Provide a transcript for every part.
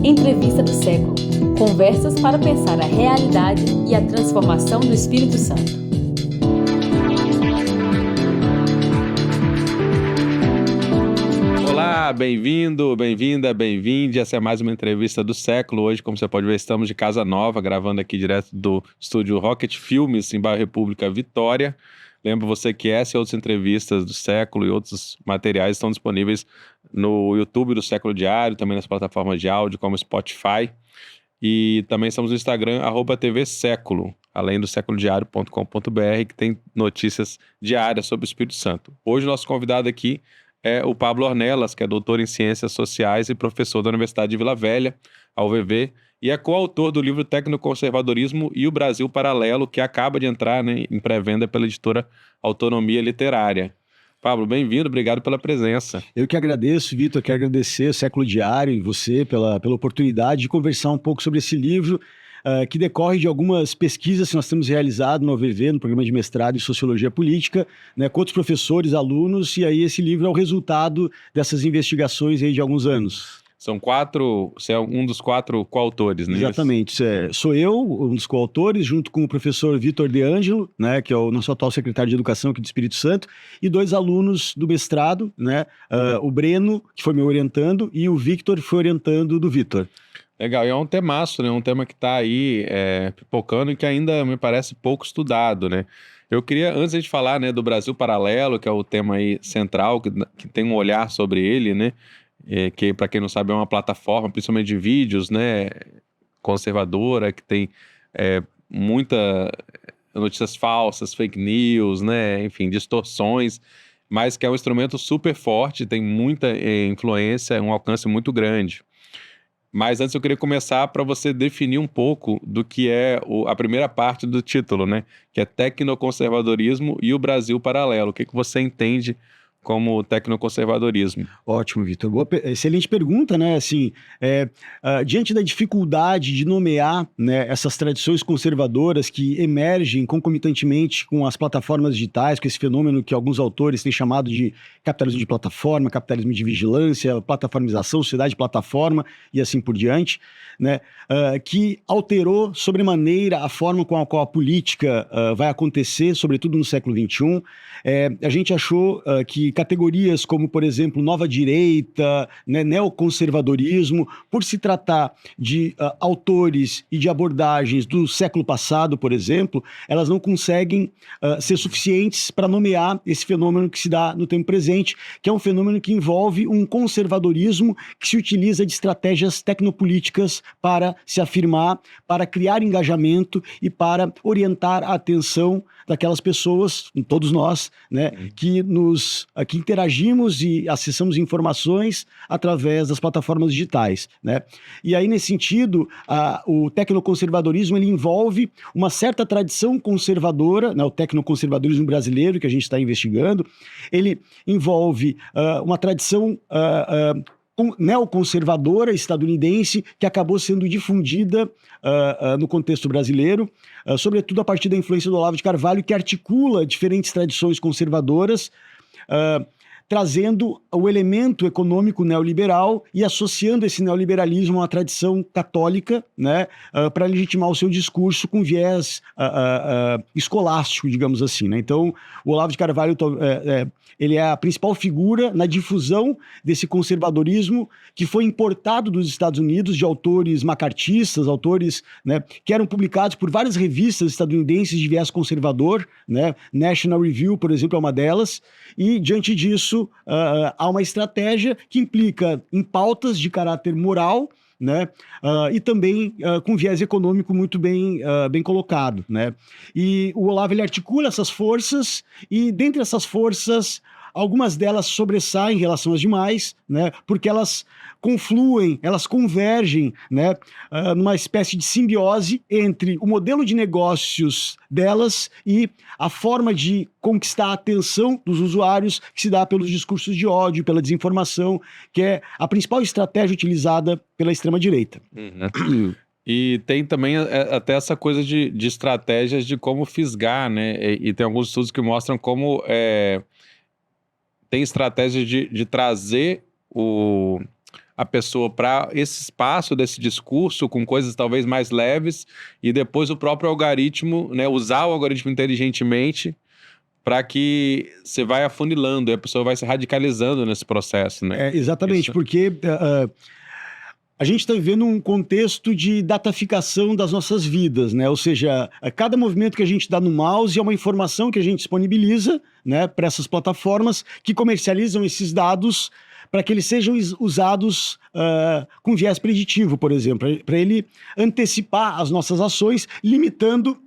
Entrevista do século. Conversas para pensar a realidade e a transformação do Espírito Santo. Olá, bem-vindo, bem-vinda, bem-vinde. Essa é mais uma entrevista do século. Hoje, como você pode ver, estamos de casa nova, gravando aqui direto do estúdio Rocket Filmes, em bairro República, Vitória. Lembro você que essa e outras entrevistas do século e outros materiais estão disponíveis no YouTube do Século Diário, também nas plataformas de áudio como Spotify. E também estamos no Instagram, @tvséculo, além do séculodiário.com.br, que tem notícias diárias sobre o Espírito Santo. Hoje o nosso convidado aqui é o Pablo Ornelas, que é doutor em Ciências Sociais e professor da Universidade de Vila Velha, a UVV, e é coautor do livro Tecnoconservadorismo e o Brasil Paralelo, que acaba de entrar, né, em pré-venda pela editora Autonomia Literária. Pablo, bem-vindo, obrigado pela presença. Eu que agradeço, Vitor, quero agradecer o Século Diário e você pela oportunidade de conversar um pouco sobre esse livro, que decorre de algumas pesquisas que nós temos realizado no UVV, no programa de mestrado em Sociologia Política, né, com outros professores, alunos, e aí esse livro é o resultado dessas investigações aí de alguns anos. São quatro, você é um dos 4 coautores, né? Exatamente, sou eu, um dos coautores, junto com o professor Vitor De Angelo, né, que é o nosso atual secretário de Educação aqui do Espírito Santo, e 2 alunos do mestrado, né, o Breno, que foi me orientando, e o Victor, que foi orientando do Vitor. Legal, e é um temaço, né? Um tema que está aí pipocando e que ainda me parece pouco estudado, né? Eu queria, antes de falar, né, do Brasil Paralelo, que é o tema aí central, que tem um olhar sobre ele, né? Que, para quem não sabe, é uma plataforma, principalmente de vídeos, né? Conservadora, que tem muita notícias falsas, fake news, né? Enfim, distorções, mas que é um instrumento super forte, tem muita influência, um alcance muito grande. Mas antes eu queria começar para você definir um pouco do que é a primeira parte do título, né? Que é Tecnoconservadorismo e o Brasil Paralelo. O que você entende como tecnoconservadorismo? Ótimo, Vitor. Excelente pergunta, né? Assim, diante da dificuldade de nomear, né, essas tradições conservadoras que emergem concomitantemente com as plataformas digitais, com esse fenômeno que alguns autores têm chamado de capitalismo de plataforma, capitalismo de vigilância, plataformização, sociedade de plataforma e assim por diante, né? Que alterou sobremaneira a forma com a qual a política vai acontecer, sobretudo no século XXI. A gente achou que categorias como, por exemplo, nova direita, né, neoconservadorismo, por se tratar de autores e de abordagens do século passado, por exemplo, elas não conseguem ser suficientes para nomear esse fenômeno que se dá no tempo presente, que é um fenômeno que envolve um conservadorismo que se utiliza de estratégias tecnopolíticas para se afirmar, para criar engajamento e para orientar a atenção daquelas pessoas, todos nós, né, que interagimos e acessamos informações através das plataformas digitais, né? E aí, nesse sentido, o tecnoconservadorismo ele envolve uma certa tradição conservadora, né, o tecnoconservadorismo brasileiro que a gente está investigando, ele envolve uma tradição neoconservadora estadunidense que acabou sendo difundida no contexto brasileiro, sobretudo a partir da influência do Olavo de Carvalho, que articula diferentes tradições conservadoras, trazendo o elemento econômico neoliberal e associando esse neoliberalismo a uma tradição católica, né, para legitimar o seu discurso com viés escolástico, digamos assim, né? Então, o Olavo de Carvalho ele é a principal figura na difusão desse conservadorismo que foi importado dos Estados Unidos de autores macartistas, autores, né, que eram publicados por várias revistas estadunidenses de viés conservador, né? National Review, por exemplo, é uma delas, e diante disso há uma estratégia que implica em pautas de caráter moral, né? E também com viés econômico muito bem colocado, né? E o Olavo ele articula essas forças e dentre essas forças algumas delas sobressaem em relação às demais, né? Porque elas confluem, elas convergem, né? Numa espécie de simbiose entre o modelo de negócios delas e a forma de conquistar a atenção dos usuários que se dá pelos discursos de ódio, pela desinformação, que é a principal estratégia utilizada pela extrema-direita. Uhum. E tem também até essa coisa de estratégias de como fisgar, né? E tem alguns estudos que mostram como tem estratégias de trazer a pessoa para esse espaço desse discurso com coisas talvez mais leves e depois o próprio algoritmo, né, usar o algoritmo inteligentemente para que você vai afunilando e a pessoa vai se radicalizando nesse processo, né? Exatamente, Isso. porque a gente está vivendo um contexto de dataficação das nossas vidas, né? Ou seja, cada movimento que a gente dá no mouse é uma informação que a gente disponibiliza, né, para essas plataformas que comercializam esses dados para que eles sejam usados com viés preditivo, por exemplo, para ele antecipar as nossas ações, limitando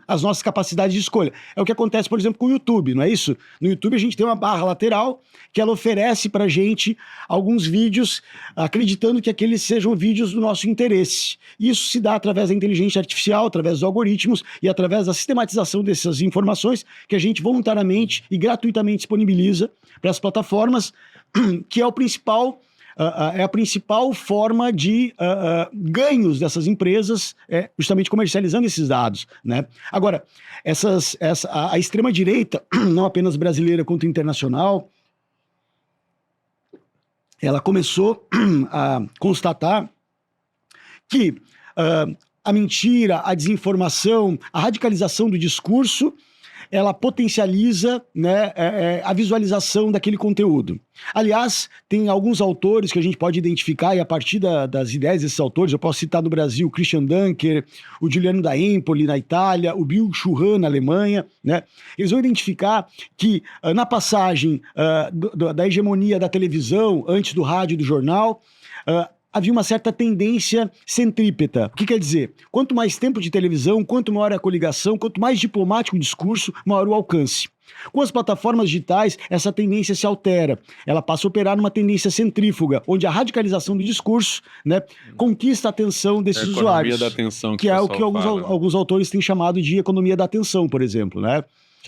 as nossas capacidades de escolha. É o que acontece, por exemplo, com o YouTube, não é isso? No YouTube a gente tem uma barra lateral que ela oferece para a gente alguns vídeos, acreditando que aqueles sejam vídeos do nosso interesse. Isso se dá através da inteligência artificial, através dos algoritmos e através da sistematização dessas informações que a gente voluntariamente e gratuitamente disponibiliza para as plataformas, que é a principal forma de ganhos dessas empresas, justamente comercializando esses dados, né? Agora, a extrema-direita, não apenas brasileira quanto internacional, ela começou a constatar que a mentira, a desinformação, a radicalização do discurso, ela potencializa, né, a visualização daquele conteúdo. Aliás, tem alguns autores que a gente pode identificar, e a partir das ideias desses autores, eu posso citar no Brasil o Christian Dunker, o Giuliano da Empoli na Itália, o Bill Churran na Alemanha, né? Eles vão identificar que na passagem da hegemonia da televisão, antes do rádio e do jornal, havia uma certa tendência centrípeta. O que quer dizer? Quanto mais tempo de televisão, quanto maior a coligação, quanto mais diplomático o discurso, maior o alcance. Com as plataformas digitais, essa tendência se altera. Ela passa a operar numa tendência centrífuga, onde a radicalização do discurso, né, conquista a atenção desses usuários. Da atenção que é o que alguns autores têm chamado de economia da atenção, por exemplo, né?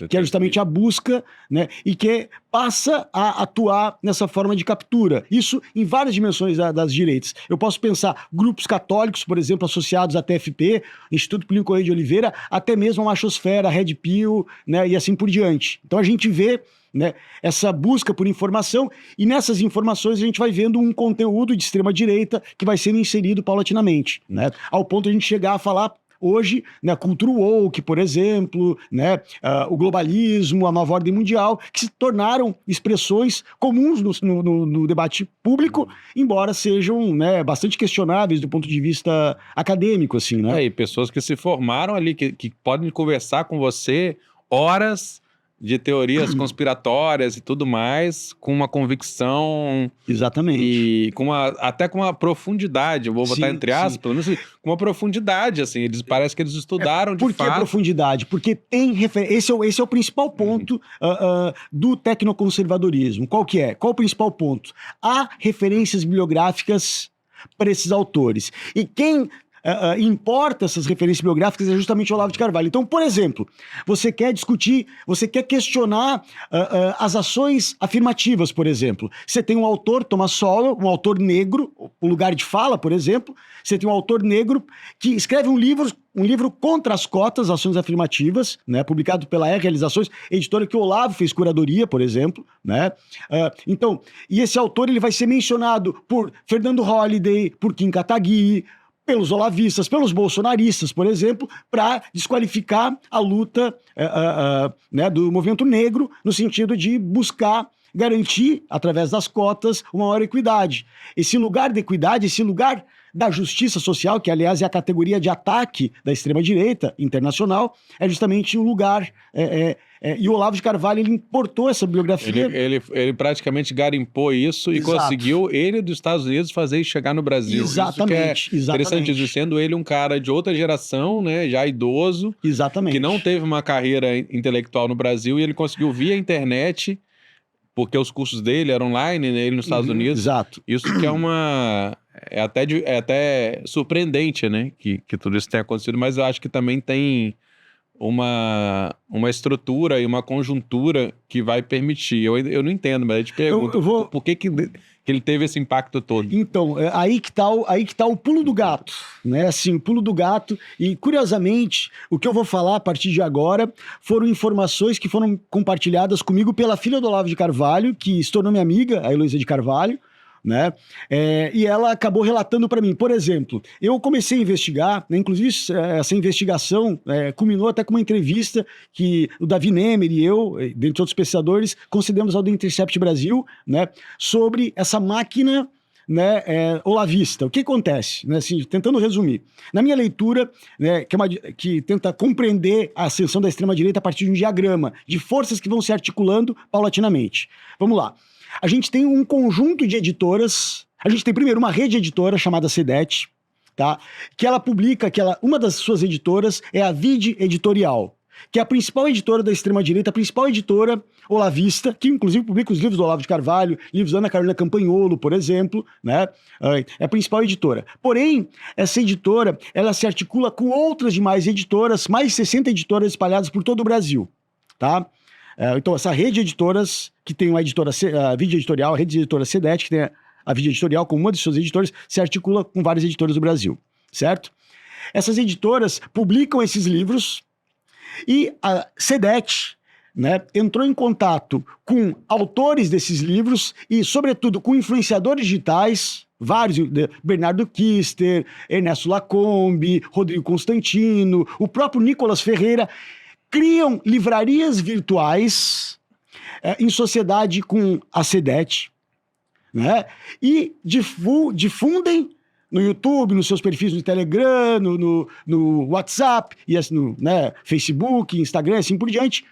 Que é justamente a busca, né, e que passa a atuar nessa forma de captura. Isso em várias dimensões das direitas. Eu posso pensar grupos católicos, por exemplo, associados à TFP, Instituto Plínio Correia de Oliveira, até mesmo a Machosfera, a Red Pill, né, e assim por diante. Então a gente vê, né, essa busca por informação, e nessas informações a gente vai vendo um conteúdo de extrema-direita que vai sendo inserido paulatinamente, né, ao ponto de a gente chegar a falar hoje, né, a cultura woke, por exemplo, né, o globalismo, a nova ordem mundial, que se tornaram expressões comuns no debate público, embora sejam, né, bastante questionáveis do ponto de vista acadêmico, assim, né? E pessoas que se formaram ali, que podem conversar com você horas de teorias conspiratórias e tudo mais, com uma convicção... Exatamente. E até com uma profundidade, eu vou botar entre aspas, pelo menos com uma profundidade, assim, parece que eles estudaram de fato. Por que profundidade? Porque tem referência, esse é o principal ponto do tecnoconservadorismo. Qual que é? Qual o principal ponto? Há referências bibliográficas para esses autores. E quem... importa essas referências biográficas é justamente o Olavo de Carvalho. Então, por exemplo, você quer discutir, você quer questionar as ações afirmativas, por exemplo. Você tem um autor, Thomas Sowell, um autor negro, O Lugar de Fala, por exemplo. Você tem um autor negro que escreve um livro contra as cotas, ações afirmativas, né, publicado pela R Realizações, editora que o Olavo fez curadoria, por exemplo, né? Então, e esse autor ele vai ser mencionado por Fernando Holliday, por Kim Kataguiri, pelos olavistas, pelos bolsonaristas, por exemplo, para desqualificar a luta né, do movimento negro, no sentido de buscar garantir, através das cotas, uma maior equidade. Esse lugar de equidade, esse lugar da justiça social, que aliás é a categoria de ataque da extrema-direita internacional, é justamente o lugar... e o Olavo de Carvalho, ele importou essa biografia. Ele praticamente garimpou isso e conseguiu, ele dos Estados Unidos, fazer chegar no Brasil. Exatamente. Isso que é interessante, sendo ele um cara de outra geração, né, já idoso, que não teve uma carreira intelectual no Brasil, e ele conseguiu via internet, porque os cursos dele eram online, né, ele nos Estados Unidos. Exato. Isso que é até surpreendente, né, que tudo isso tenha acontecido, mas eu acho que também tem uma estrutura e uma conjuntura que vai permitir. Eu não entendo, mas eu te pergunto, por que ele teve esse impacto todo? Então, aí que tá o pulo do gato, né? Assim, o pulo do gato. E, curiosamente, o que eu vou falar a partir de agora foram informações que foram compartilhadas comigo pela filha do Olavo de Carvalho, que se tornou minha amiga, a Heloísa de Carvalho, né? E ela acabou relatando para mim, por exemplo, eu comecei a investigar, né, inclusive essa investigação culminou até com uma entrevista que o Davi Nemer e eu, dentre outros pesquisadores, concedemos ao The Intercept Brasil, né, sobre essa máquina, né, olavista. O que acontece? Né, assim, tentando resumir. Na minha leitura, né, que tenta compreender a ascensão da extrema-direita a partir de um diagrama de forças que vão se articulando paulatinamente. Vamos lá. A gente tem um conjunto de editoras. A gente tem, primeiro, uma rede editora chamada CEDET, tá? Que ela publica, uma das suas editoras é a Vide Editorial, que é a principal editora da extrema-direita, a principal editora olavista, que inclusive publica os livros do Olavo de Carvalho, livros da Ana Carolina Campagnolo, por exemplo, né? É a principal editora. Porém, essa editora, ela se articula com outras demais editoras, mais de 60 editoras espalhadas por todo o Brasil, tá? Então, essa rede de editoras, que tem uma editora, a Vide Editorial, a rede de editora CEDET, que tem a Vide Editorial como uma de suas editoras, se articula com várias editoras do Brasil, certo? Essas editoras publicam esses livros e a CEDET, né, entrou em contato com autores desses livros e, sobretudo, com influenciadores digitais, vários, Bernardo Kister, Ernesto Lacombe, Rodrigo Constantino, o próprio Nicolas Ferreira, criam livrarias virtuais em sociedade com a CEDET, né? E difundem no YouTube, nos seus perfis no Telegram, no WhatsApp, e assim, né, Facebook, Instagram, assim por diante,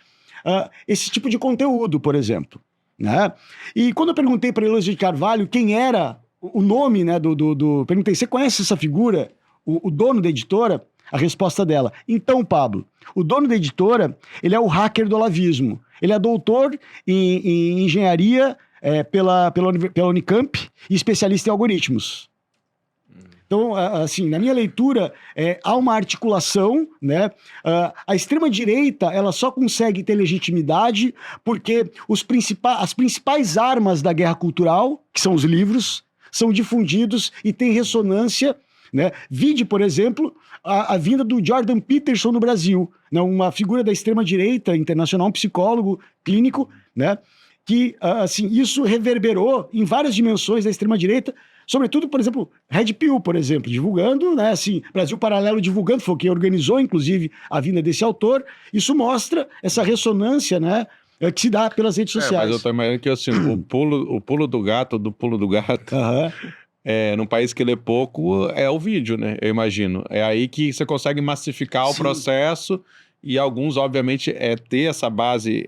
esse tipo de conteúdo, por exemplo, né? E quando eu perguntei para Eleusis de Carvalho quem era o nome, né, perguntei, você conhece essa figura, o dono da editora? A resposta dela: então, Pablo, o dono da editora, ele é o hacker do olavismo. Ele é doutor em engenharia pela Unicamp e especialista em algoritmos. Então, assim, na minha leitura, há uma articulação, né? A extrema-direita, ela só consegue ter legitimidade porque as principais armas da guerra cultural, que são os livros, são difundidos e têm ressonância, né? Vide, por exemplo, a vinda do Jordan Peterson no Brasil, né? Uma figura da extrema-direita internacional, um psicólogo clínico, né? Que, assim, isso reverberou em várias dimensões da extrema-direita, sobretudo, por exemplo, Red Pill, por exemplo, divulgando, né? Assim, Brasil Paralelo divulgando, foi quem organizou, inclusive, a vinda desse autor. Isso mostra essa ressonância, né? Que se dá pelas redes sociais. Mas eu tô imaginando que, assim, o pulo do gato, num país que lê pouco, é o vídeo, né? Eu imagino. É aí que você consegue massificar o processo e alguns, obviamente, ter essa base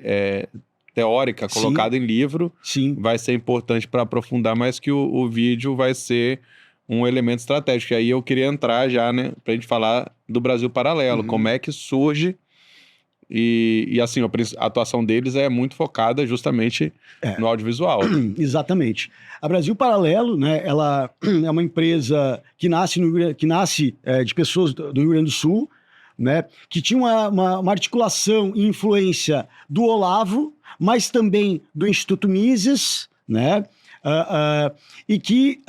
teórica colocada em livro. Sim. Vai ser importante para aprofundar, mas que o vídeo vai ser um elemento estratégico. E aí eu queria entrar já, né? Pra gente falar do Brasil Paralelo. Como é que surge... E assim, a atuação deles é muito focada justamente no audiovisual. Exatamente. A Brasil Paralelo, né, ela é uma empresa que nasce de pessoas do Rio Grande do Sul, né, que tinha uma articulação e influência do Olavo, mas também do Instituto Mises, né, e que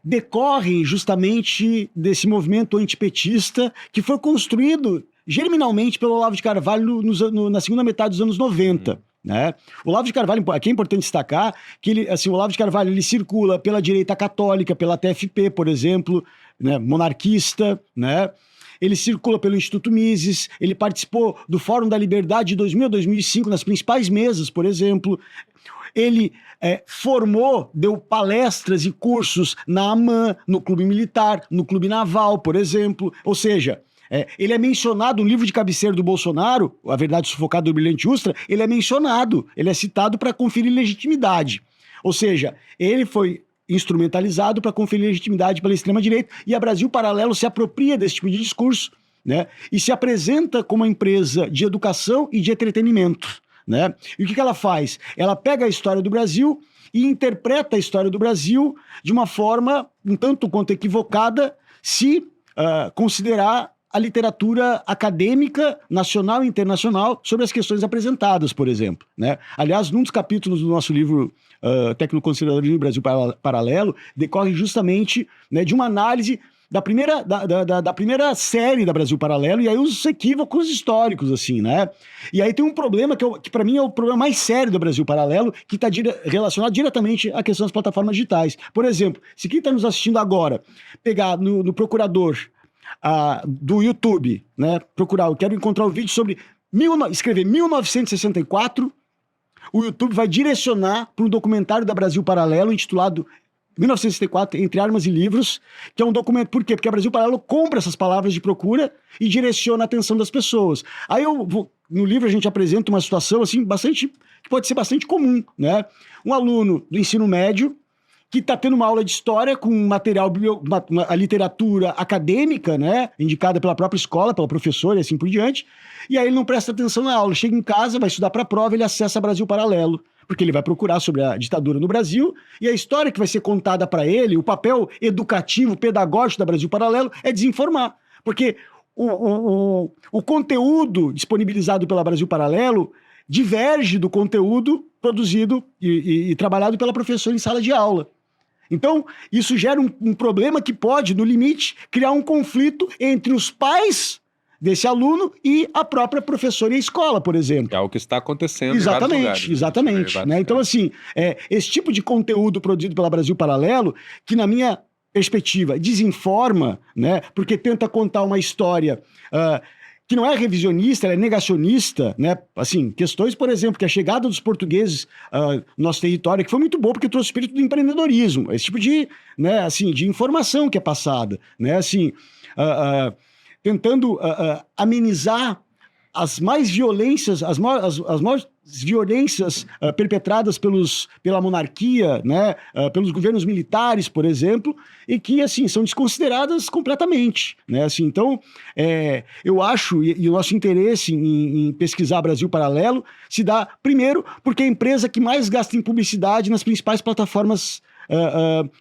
decorrem justamente desse movimento antipetista que foi construído germinalmente pelo Olavo de Carvalho na segunda metade dos anos 90. Né? O Olavo de Carvalho, aqui é importante destacar que o Olavo de Carvalho ele circula pela direita católica, pela TFP, por exemplo, né, monarquista, né? Ele circula pelo Instituto Mises, ele participou do Fórum da Liberdade de 2000 a 2005 nas principais mesas, por exemplo. Ele deu palestras e cursos na AMAN, no Clube Militar, no Clube Naval, por exemplo. Ou seja, ele é mencionado no livro de cabeceira do Bolsonaro, A Verdade Sufocada do Brilhante Ustra, ele é mencionado, ele é citado para conferir legitimidade. Ou seja, ele foi instrumentalizado para conferir legitimidade pela extrema-direita e a Brasil Paralelo se apropria desse tipo de discurso, né? E se apresenta como uma empresa de educação e de entretenimento, né? E o que ela faz? Ela pega a história do Brasil e interpreta a história do Brasil de uma forma um tanto quanto equivocada se considerar a literatura acadêmica, nacional e internacional, sobre as questões apresentadas, por exemplo, né? Aliás, num dos capítulos do nosso livro Tecnoconservadorismo no Brasil Paralelo, decorre justamente, né, de uma análise da primeira série da Brasil Paralelo, e aí os equívocos históricos, assim, né? E aí tem um problema que para mim é o problema mais sério do Brasil Paralelo, que está relacionado diretamente à questão das plataformas digitais. Por exemplo, se quem está nos assistindo agora pegar no procurador do YouTube, né? Procurar, eu quero encontrar um vídeo sobre escrever 1964, o YouTube vai direcionar para um documentário da Brasil Paralelo intitulado 1964, Entre Armas e Livros, que é um documento. Por quê? Porque a Brasil Paralelo compra essas palavras de procura e direciona a atenção das pessoas. Aí no livro a gente apresenta uma situação assim, que pode ser bastante comum, né? Um aluno do ensino médio que está tendo uma aula de história com material, a literatura acadêmica, né, indicada pela própria escola, pela professora e assim por diante, e aí ele não presta atenção na aula, chega em casa, vai estudar para a prova, ele acessa Brasil Paralelo, porque ele vai procurar sobre a ditadura no Brasil, e a história que vai ser contada para ele, o papel educativo, pedagógico da Brasil Paralelo é desinformar, porque o conteúdo disponibilizado pela Brasil Paralelo diverge do conteúdo produzido e trabalhado pela professora em sala de aula. Então, isso gera um problema que pode, no limite, criar um conflito entre os pais desse aluno e a própria professora e a escola, por exemplo. É o que está acontecendo exatamente, em vários lugares. Exatamente. Né? Então, assim, esse tipo de conteúdo produzido pela Brasil Paralelo, que na minha perspectiva desinforma, né? Porque tenta contar uma história que não é revisionista, ela é negacionista, né? Assim, questões, por exemplo, que a chegada dos portugueses no nosso território, que foi muito bom porque trouxe o espírito do empreendedorismo, esse tipo de, né, assim, de informação que é passada, né? Assim, tentando amenizar as mais violências, as maiores violências perpetradas pela monarquia, né, pelos governos militares, por exemplo, e que, assim, são desconsideradas completamente, né, assim, então, eu acho, e o nosso interesse em pesquisar Brasil Paralelo se dá, primeiro, porque é a empresa que mais gasta em publicidade nas principais plataformas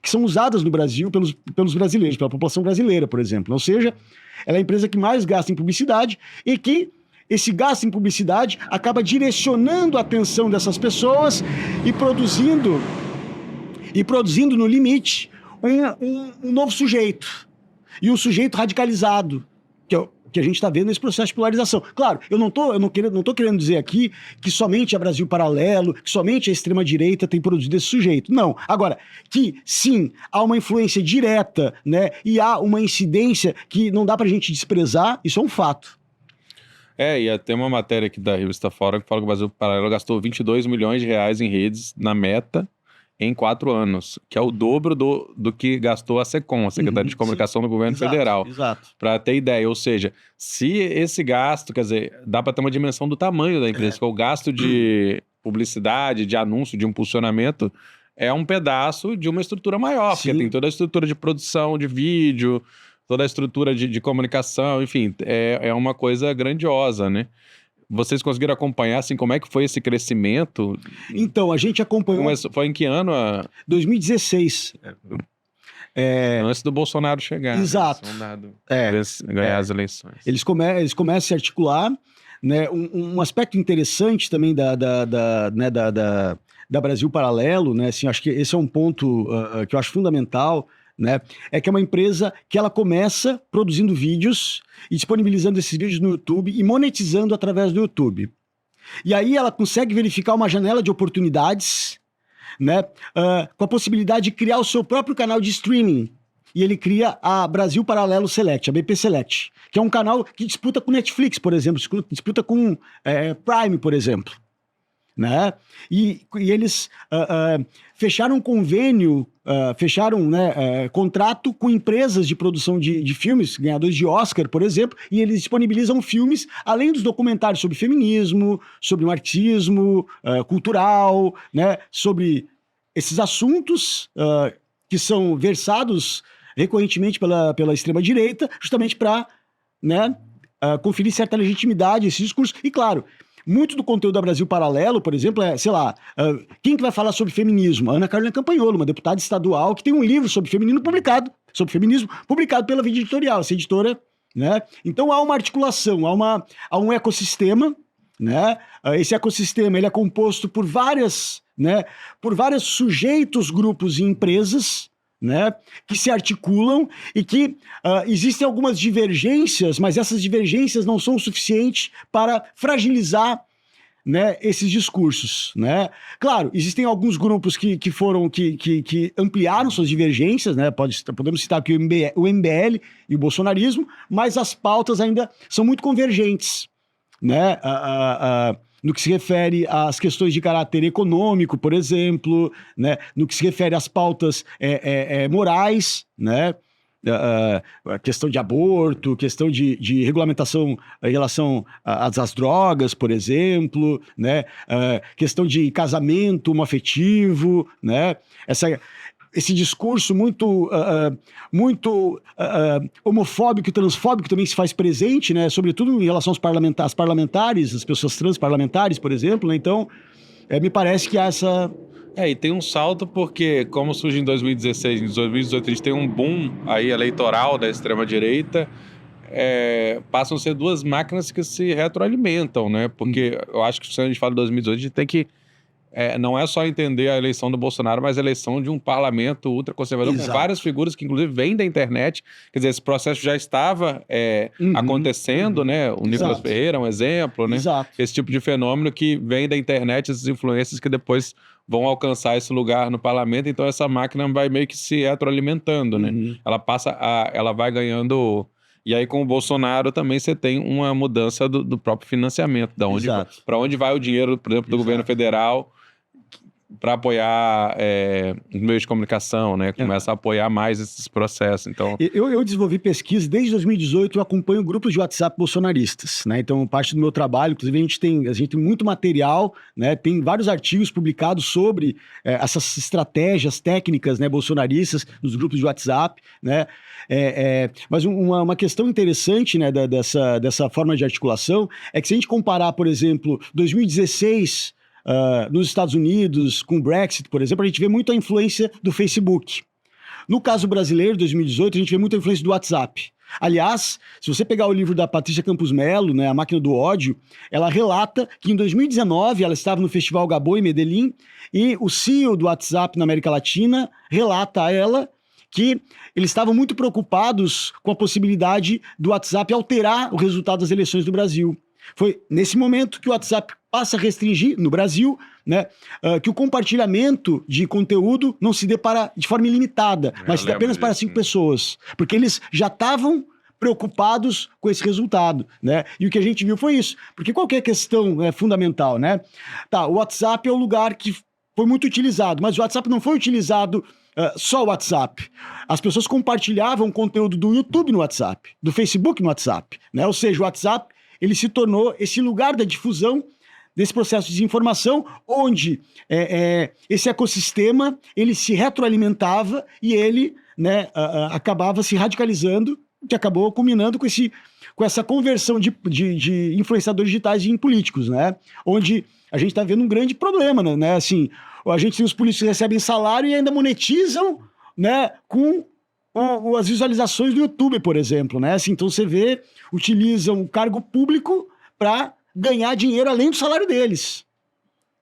que são usadas no Brasil pelos brasileiros, pela população brasileira, por exemplo, ou seja, ela é a empresa que mais gasta em publicidade e que esse gasto em publicidade acaba direcionando a atenção dessas pessoas e produzindo no limite um novo sujeito. E um sujeito radicalizado, que a gente está vendo nesse processo de polarização. Claro, eu não tô querendo dizer aqui que somente a Brasil Paralelo, que somente a extrema-direita tem produzido esse sujeito. Não. Agora, que sim, há uma influência direta, né, e há uma incidência que não dá pra gente desprezar, isso é um fato. E tem uma matéria aqui da revista Fora que fala que o Brasil Paralelo gastou 22 milhões de reais em redes na Meta em 4 anos, que é o dobro do que gastou a SECOM, a Secretaria de Comunicação do Governo Federal. Exato. Para ter ideia, ou seja, se esse gasto, quer dizer, dá para ter uma dimensão do tamanho da empresa, que é o gasto de publicidade, de anúncio, de impulsionamento, é um pedaço de uma estrutura maior, porque tem toda a estrutura de produção de vídeo, toda a estrutura de comunicação, enfim, é uma coisa grandiosa, né? Vocês conseguiram acompanhar, assim, como é que foi esse crescimento? Então, a gente acompanhou... Foi em que ano? 2016. Antes do Bolsonaro chegar. Exato. Ganhar as eleições. Eles começam a se articular, né? Um aspecto interessante também da Brasil Paralelo, né? Assim, acho que esse é um ponto que eu acho fundamental, né? É que é uma empresa que ela começa produzindo vídeos e disponibilizando esses vídeos no YouTube e monetizando através do YouTube. E aí ela consegue verificar uma janela de oportunidades, né? Com a possibilidade de criar o seu próprio canal de streaming. E ele cria a Brasil Paralelo Select, a BP Select, que é um canal que disputa com Netflix, por exemplo, disputa com Prime, por exemplo. Né? E eles fecharam um convênio, contrato com empresas de produção de filmes, ganhadores de Oscar, por exemplo, e eles disponibilizam filmes, além dos documentários sobre feminismo, sobre marxismo, cultural, né? Sobre esses assuntos que são versados recorrentemente pela extrema-direita, justamente para, né, conferir certa legitimidade a esse discurso. E, claro, muito do conteúdo da Brasil Paralelo, por exemplo, quem que vai falar sobre feminismo? A Ana Carolina Campanholo, uma deputada estadual que tem um livro sobre feminismo publicado pela Vida Editorial, essa editora, né? Então há uma articulação, há um ecossistema, né? Esse ecossistema ele é composto por vários sujeitos, grupos e empresas, né, que se articulam e que existem algumas divergências, mas essas divergências não são suficientes para fragilizar, né, esses discursos, né? Claro, existem alguns grupos que ampliaram suas divergências, né? Podemos citar aqui o MBL e o bolsonarismo, mas as pautas ainda são muito convergentes, né? No que se refere às questões de caráter econômico, por exemplo, né? No que se refere às pautas morais, né? A questão de aborto, questão de regulamentação em relação às drogas, por exemplo, né? Questão de casamento homoafetivo, né? Esse discurso muito homofóbico e transfóbico também se faz presente, né? Sobretudo em relação aos parlamentares, as pessoas trans parlamentares, por exemplo, né? Então, me parece que há essa... E tem um salto porque, como surge em 2016, em 2018 a gente tem um boom aí eleitoral da extrema-direita, passam a ser duas máquinas que se retroalimentam, né? Porque eu acho que se a gente fala de 2018, a gente tem que... não é só entender a eleição do Bolsonaro, mas a eleição de um parlamento ultraconservador, com várias figuras que, inclusive, vêm da internet. Quer dizer, esse processo já estava acontecendo, né? O Nicolas Ferreira é um exemplo, né? Esse tipo de fenômeno que vem da internet, essas influências que depois vão alcançar esse lugar no parlamento. Então, essa máquina vai meio que se retroalimentando, né? Ela vai ganhando... E aí, com o Bolsonaro, também você tem uma mudança do próprio financiamento, para onde vai o dinheiro, por exemplo, do governo federal para apoiar os meios de comunicação, né? Começa a apoiar mais esses processos. Então... Eu desenvolvi pesquisa, desde 2018 eu acompanho grupos de WhatsApp bolsonaristas, né? Então, parte do meu trabalho, inclusive a gente tem muito material, né? Tem vários artigos publicados sobre essas estratégias técnicas, né, bolsonaristas nos grupos de WhatsApp, né? Mas uma questão interessante, né, dessa forma de articulação é que se a gente comparar, por exemplo, 2016... nos Estados Unidos, com o Brexit, por exemplo, a gente vê muito a influência do Facebook. No caso brasileiro, 2018, a gente vê muita influência do WhatsApp. Aliás, se você pegar o livro da Patrícia Campos Melo, né, A Máquina do Ódio, ela relata que em 2019 ela estava no Festival Gabô em Medellín e o CEO do WhatsApp na América Latina relata a ela que eles estavam muito preocupados com a possibilidade do WhatsApp alterar o resultado das eleições do Brasil. Foi nesse momento que o WhatsApp passa a restringir, no Brasil, né, que o compartilhamento de conteúdo não se dê de forma ilimitada, mas se dê apenas para 5 pessoas. Porque eles já estavam preocupados com esse resultado, né? E o que a gente viu foi isso. Porque qualquer questão é fundamental, né? O WhatsApp é o lugar que foi muito utilizado, mas o WhatsApp não foi utilizado só o WhatsApp. As pessoas compartilhavam conteúdo do YouTube no WhatsApp, do Facebook no WhatsApp, né? Ou seja, o WhatsApp ele se tornou esse lugar da difusão desse processo de desinformação, onde esse ecossistema ele se retroalimentava e ele, né, acabava se radicalizando, que acabou culminando com essa conversão de influenciadores digitais em políticos, né? Onde a gente está vendo um grande problema, né? Assim, a gente tem os políticos que recebem salário e ainda monetizam, né, com as visualizações do YouTube, por exemplo, né? Assim, então você vê, utilizam o cargo público para ganhar dinheiro além do salário deles,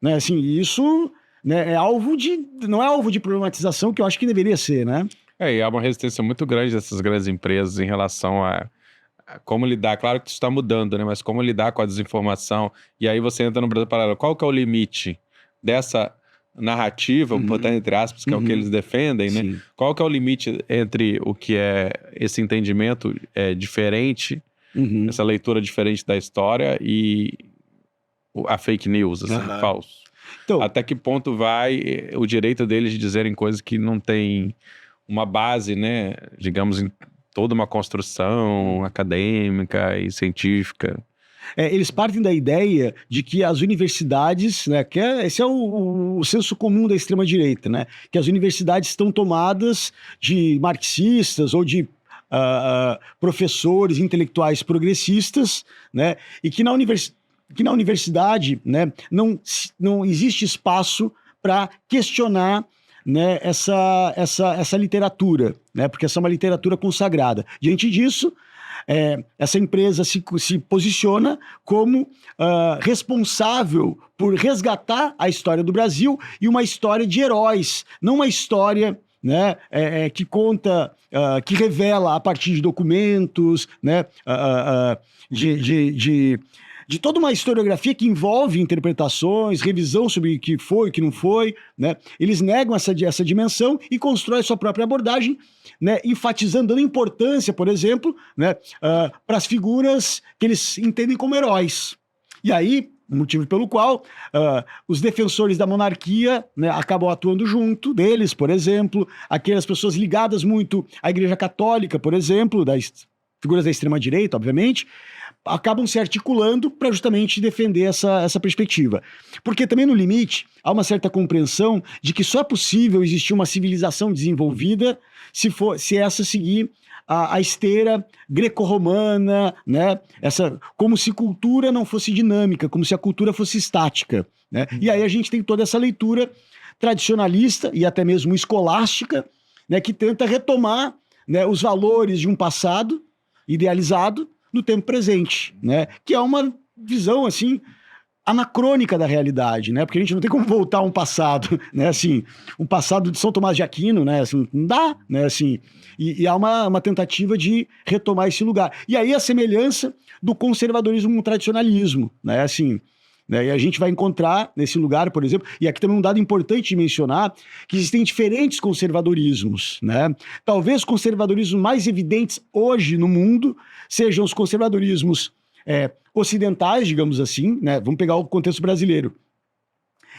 né? Assim, isso, né, não é alvo de problematização que eu acho que deveria ser, né? E há uma resistência muito grande dessas grandes empresas em relação a como lidar. Claro que isso está mudando, né? Mas como lidar com a desinformação. E aí você entra no Brasil Paralelo. Qual que é o limite dessa narrativa, vou botar entre aspas, que é o que eles defendem, né? Sim. Qual que é o limite entre o que é esse entendimento diferente, essa leitura diferente da história e a fake news, assim, falso? Então, até que ponto vai o direito deles de dizerem coisas que não tem uma base, né? Digamos, em toda uma construção acadêmica e científica. Eles partem da ideia de que as universidades, né, esse é o senso comum da extrema-direita, né, que as universidades estão tomadas de marxistas ou de professores intelectuais progressistas, né, e que na universidade, né, não existe espaço para questionar, né, essa literatura, né, porque essa é uma literatura consagrada. Diante disso, essa empresa se posiciona como responsável por resgatar a história do Brasil e uma história de heróis, não uma história né, que conta, que revela a partir de documentos, né, de toda uma historiografia que envolve interpretações, revisão sobre o que foi e o que não foi, né? Eles negam essa dimensão e constroem sua própria abordagem, né, enfatizando, dando importância, por exemplo, né, para as figuras que eles entendem como heróis. E aí, motivo pelo qual os defensores da monarquia, né, acabam atuando junto deles, por exemplo, aquelas pessoas ligadas muito à Igreja Católica, por exemplo, figuras da extrema-direita, obviamente, acabam se articulando para justamente defender essa perspectiva. Porque também, no limite, há uma certa compreensão de que só é possível existir uma civilização desenvolvida se essa seguir a esteira greco-romana, né? Como se cultura não fosse dinâmica, como se a cultura fosse estática, né? E aí a gente tem toda essa leitura tradicionalista e até mesmo escolástica, né, que tenta retomar, né, os valores de um passado idealizado no tempo presente, né? Que é uma visão, assim, anacrônica da realidade, né? Porque a gente não tem como voltar a um passado, né? Assim, um passado de São Tomás de Aquino, né? Assim, não dá, né? Assim, e há uma tentativa de retomar esse lugar. E aí a semelhança do conservadorismo com o tradicionalismo, né? Assim, né? E a gente vai encontrar nesse lugar, por exemplo, e aqui também um dado importante de mencionar, que existem diferentes conservadorismos, né? Talvez os conservadorismos mais evidentes hoje no mundo sejam os conservadorismos ocidentais, digamos assim, né? Vamos pegar o contexto brasileiro.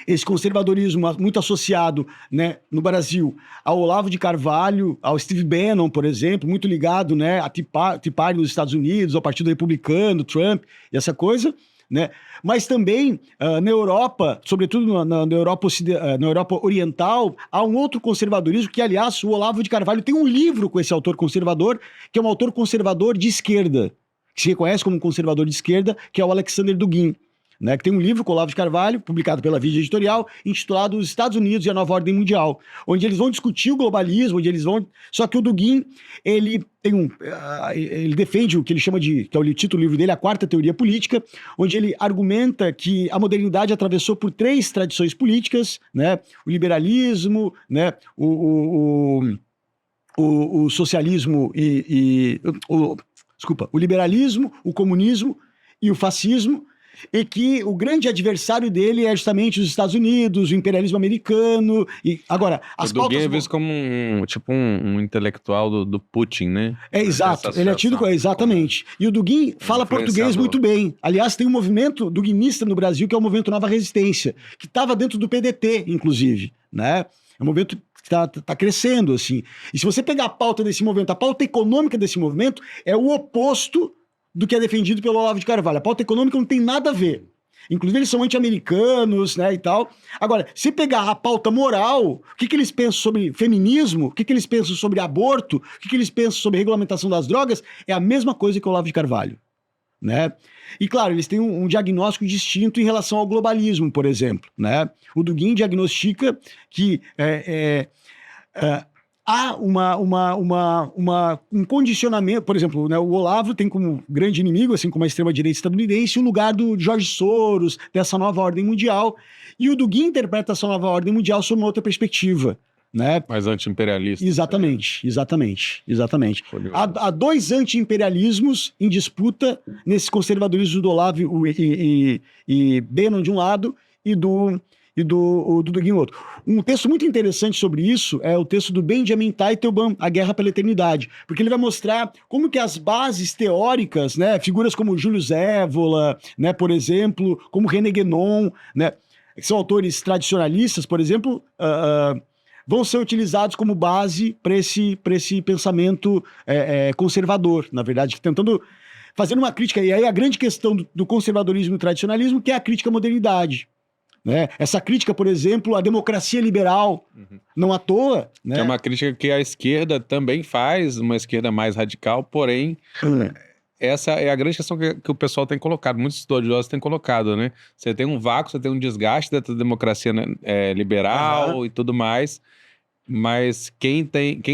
Esse conservadorismo muito associado, né, no Brasil ao Olavo de Carvalho, ao Steve Bannon, por exemplo, muito ligado, né, a Tea Party nos Estados Unidos, ao Partido Republicano, Trump e essa coisa, né? Mas também na Europa, sobretudo na Europa Oriental, há um outro conservadorismo que, aliás, o Olavo de Carvalho tem um livro com esse autor conservador, que é um autor conservador de esquerda, que se reconhece como um conservador de esquerda, que é o Alexander Dugin, né, que tem um livro com o Olavo de Carvalho, publicado pela Vide Editorial, intitulado Os Estados Unidos e a Nova Ordem Mundial, onde eles vão discutir o globalismo, Só que o Dugin, ele defende o que ele chama que é o título do livro dele, A Quarta Teoria Política, onde ele argumenta que a modernidade atravessou por 3 tradições políticas, né, o liberalismo, né, o socialismo o liberalismo, o comunismo e o fascismo, e que o grande adversário dele é justamente os Estados Unidos, o imperialismo americano. E agora, as pautas... O Dugin é visto como um intelectual do Putin, né? Exato, ele é tido exatamente. E o Dugin fala português muito bem. Aliás, tem um movimento duguinista no Brasil, que é o Movimento Nova Resistência, que estava dentro do PDT, inclusive, né? É um movimento que tá crescendo, assim. E se você pegar a pauta desse movimento, a pauta econômica desse movimento é o oposto do que é defendido pelo Olavo de Carvalho. A pauta econômica não tem nada a ver. Inclusive, eles são anti-americanos, né, e tal. Agora, se pegar a pauta moral, o que eles pensam sobre feminismo, o que eles pensam sobre aborto, o que eles pensam sobre regulamentação das drogas, é a mesma coisa que o Olavo de Carvalho, né? E, claro, eles têm um diagnóstico distinto em relação ao globalismo, por exemplo, né? O Dugin diagnostica que há um condicionamento, por exemplo, né, o Olavo tem como grande inimigo, assim como a extrema-direita estadunidense, o lugar do George Soros, dessa nova ordem mundial, e o Dugin interpreta essa nova ordem mundial sob uma outra perspectiva, né? Mais anti-imperialista. Exatamente. Há 2 anti-imperialismos em disputa nesse conservadorismo do Olavo e Bannon de um lado e do Dugin outro. Um texto muito interessante sobre isso é o texto do Benjamin Teitelbaum, A Guerra pela Eternidade, porque ele vai mostrar como que as bases teóricas, né, figuras como Júlio Zévola, né, por exemplo, como René Guénon, né, que são autores tradicionalistas, por exemplo, vão ser utilizados como base para esse pensamento conservador, na verdade, tentando fazer uma crítica. E aí a grande questão do conservadorismo e do tradicionalismo, que é a crítica à modernidade, né? Essa crítica, por exemplo, à democracia liberal, não à toa, né? Que é uma crítica que a esquerda também faz, uma esquerda mais radical, porém, essa é a grande questão que o pessoal tem colocado, muitos estudiosos têm colocado, né? Você tem um vácuo, você tem um desgaste da democracia, né, liberal e tudo mais, mas quem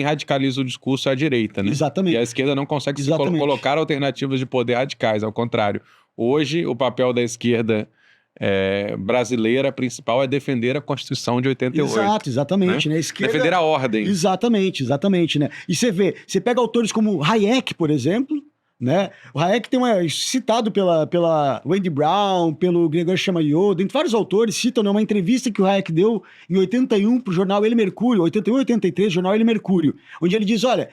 radicaliza o discurso é a direita, né? Exatamente. E a esquerda não consegue colocar alternativas de poder radicais, ao contrário. Hoje, o papel da esquerda brasileira principal é defender a Constituição de 88. Exato, exatamente, né? Esquerda... Defender a ordem. Exatamente, né? E você pega autores como Hayek, por exemplo, né? O Hayek citado pela Wendy Brown, pelo Gregório Chamayot, dentre vários autores, citam, né, uma entrevista que o Hayek deu em 81 para o jornal El Mercúrio, 81 83, jornal El Mercúrio, onde ele diz, olha,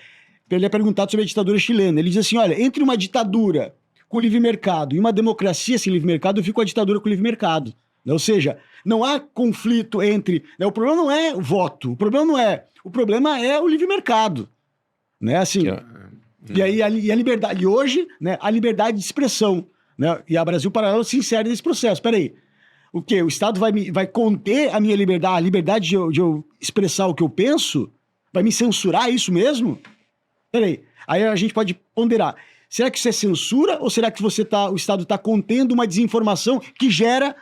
ele é perguntado sobre a ditadura chilena, ele diz assim, olha, entre uma ditadura com livre mercado e uma democracia sem livre mercado, eu fico com a ditadura com livre mercado. Ou seja, não há conflito entre... Né, o problema não é o voto, o problema é o livre mercado. Né, assim... E aí a liberdade, e hoje, né, a liberdade de expressão, né, e a Brasil Paralelo se insere nesse processo. Espera aí, o quê? O Estado vai conter a minha liberdade, a liberdade de eu expressar o que eu penso? Vai me censurar isso mesmo? Espera aí a gente pode ponderar. Será que isso é censura ou será que o Estado está contendo uma desinformação que gera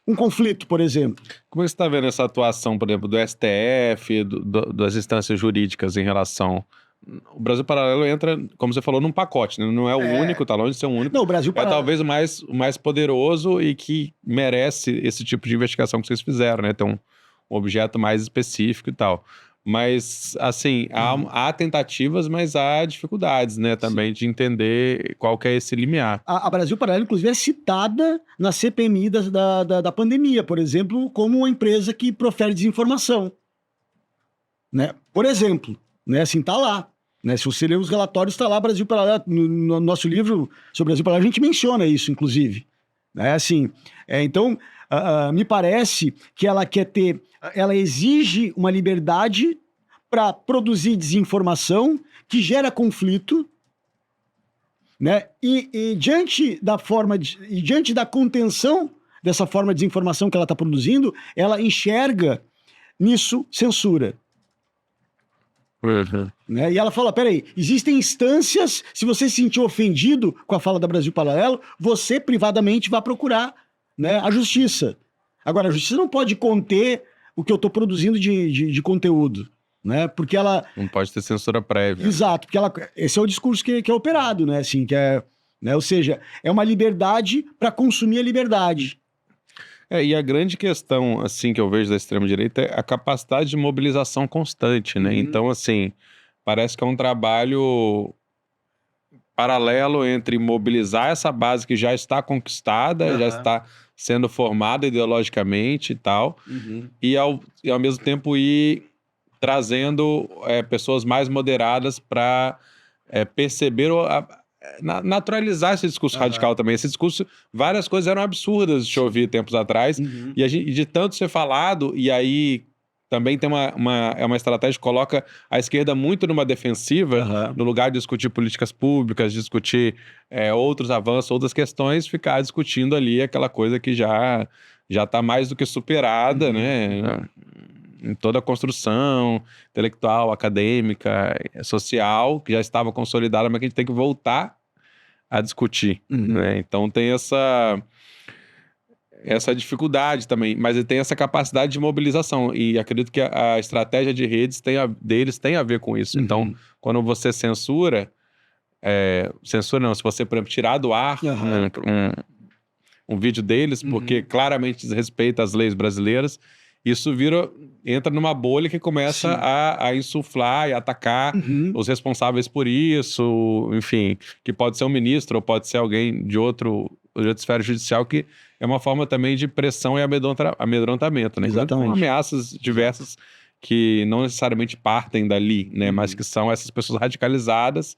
um conflito, por exemplo? Como é que você está vendo essa atuação, por exemplo, do STF, das instâncias jurídicas em relação... O Brasil Paralelo entra, como você falou, num pacote, né? Não é o único, tá longe de ser o único. Não, o Brasil Paralelo... talvez o mais poderoso e que merece esse tipo de investigação que vocês fizeram, né? Tem um objeto mais específico e tal. Mas, assim, há tentativas, mas há dificuldades, né? Também de entender qual que é esse limiar. A Brasil Paralelo, inclusive, é citada na CPMI da pandemia, por exemplo, como uma empresa que profere desinformação. Né? Por exemplo, né? Assim, tá lá. Né? Se você ler os relatórios, está lá Brasil Paralelo. No nosso livro sobre Brasil Paralelo, a gente menciona isso, inclusive. Né? Assim, então, me parece que ela exige uma liberdade para produzir desinformação que gera conflito, né? E diante da contenção dessa forma de desinformação que ela está produzindo, ela enxerga nisso censura. Uhum. Né? E ela fala, peraí, existem instâncias, se você se sentir ofendido com a fala da Brasil Paralelo, você privadamente vai procurar, né, a justiça. Agora, a justiça não pode conter o que eu estou produzindo de conteúdo, né? Porque ela... Não pode ter censura prévia. Exato, porque esse é o discurso que é operado, né? Assim, né? Ou seja, é uma liberdade para consumir a liberdade. E a grande questão, assim, que eu vejo da extrema-direita é a capacidade de mobilização constante, né? Então, assim, parece que é um trabalho paralelo entre mobilizar essa base que já está conquistada, já está sendo formada ideologicamente e tal, e ao mesmo tempo ir trazendo pessoas mais moderadas para perceber... naturalizar esse discurso radical também. Esse discurso, várias coisas eram absurdas de ouvir tempos atrás, e de tanto ser falado, e aí também tem uma estratégia que coloca a esquerda muito numa defensiva, no lugar de discutir políticas públicas, discutir outros avanços, outras questões, ficar discutindo ali aquela coisa que já está mais do que superada, né? Em toda a construção intelectual, acadêmica, social, que já estava consolidada, mas que a gente tem que voltar a discutir. Né? Então tem essa dificuldade também, mas ele tem essa capacidade de mobilização, e acredito que a estratégia de redes deles tem a ver com isso. Então, quando você censura não, se você, por exemplo, tirar do ar um vídeo deles, porque claramente desrespeita as leis brasileiras, isso entra numa bolha que começa a insuflar e atacar os responsáveis por isso, enfim, que pode ser um ministro ou pode ser alguém de outra esfera judicial, que é uma forma também de pressão e amedrontamento, né? Exatamente. Com ameaças diversas que não necessariamente partem dali, né? Mas que são essas pessoas radicalizadas,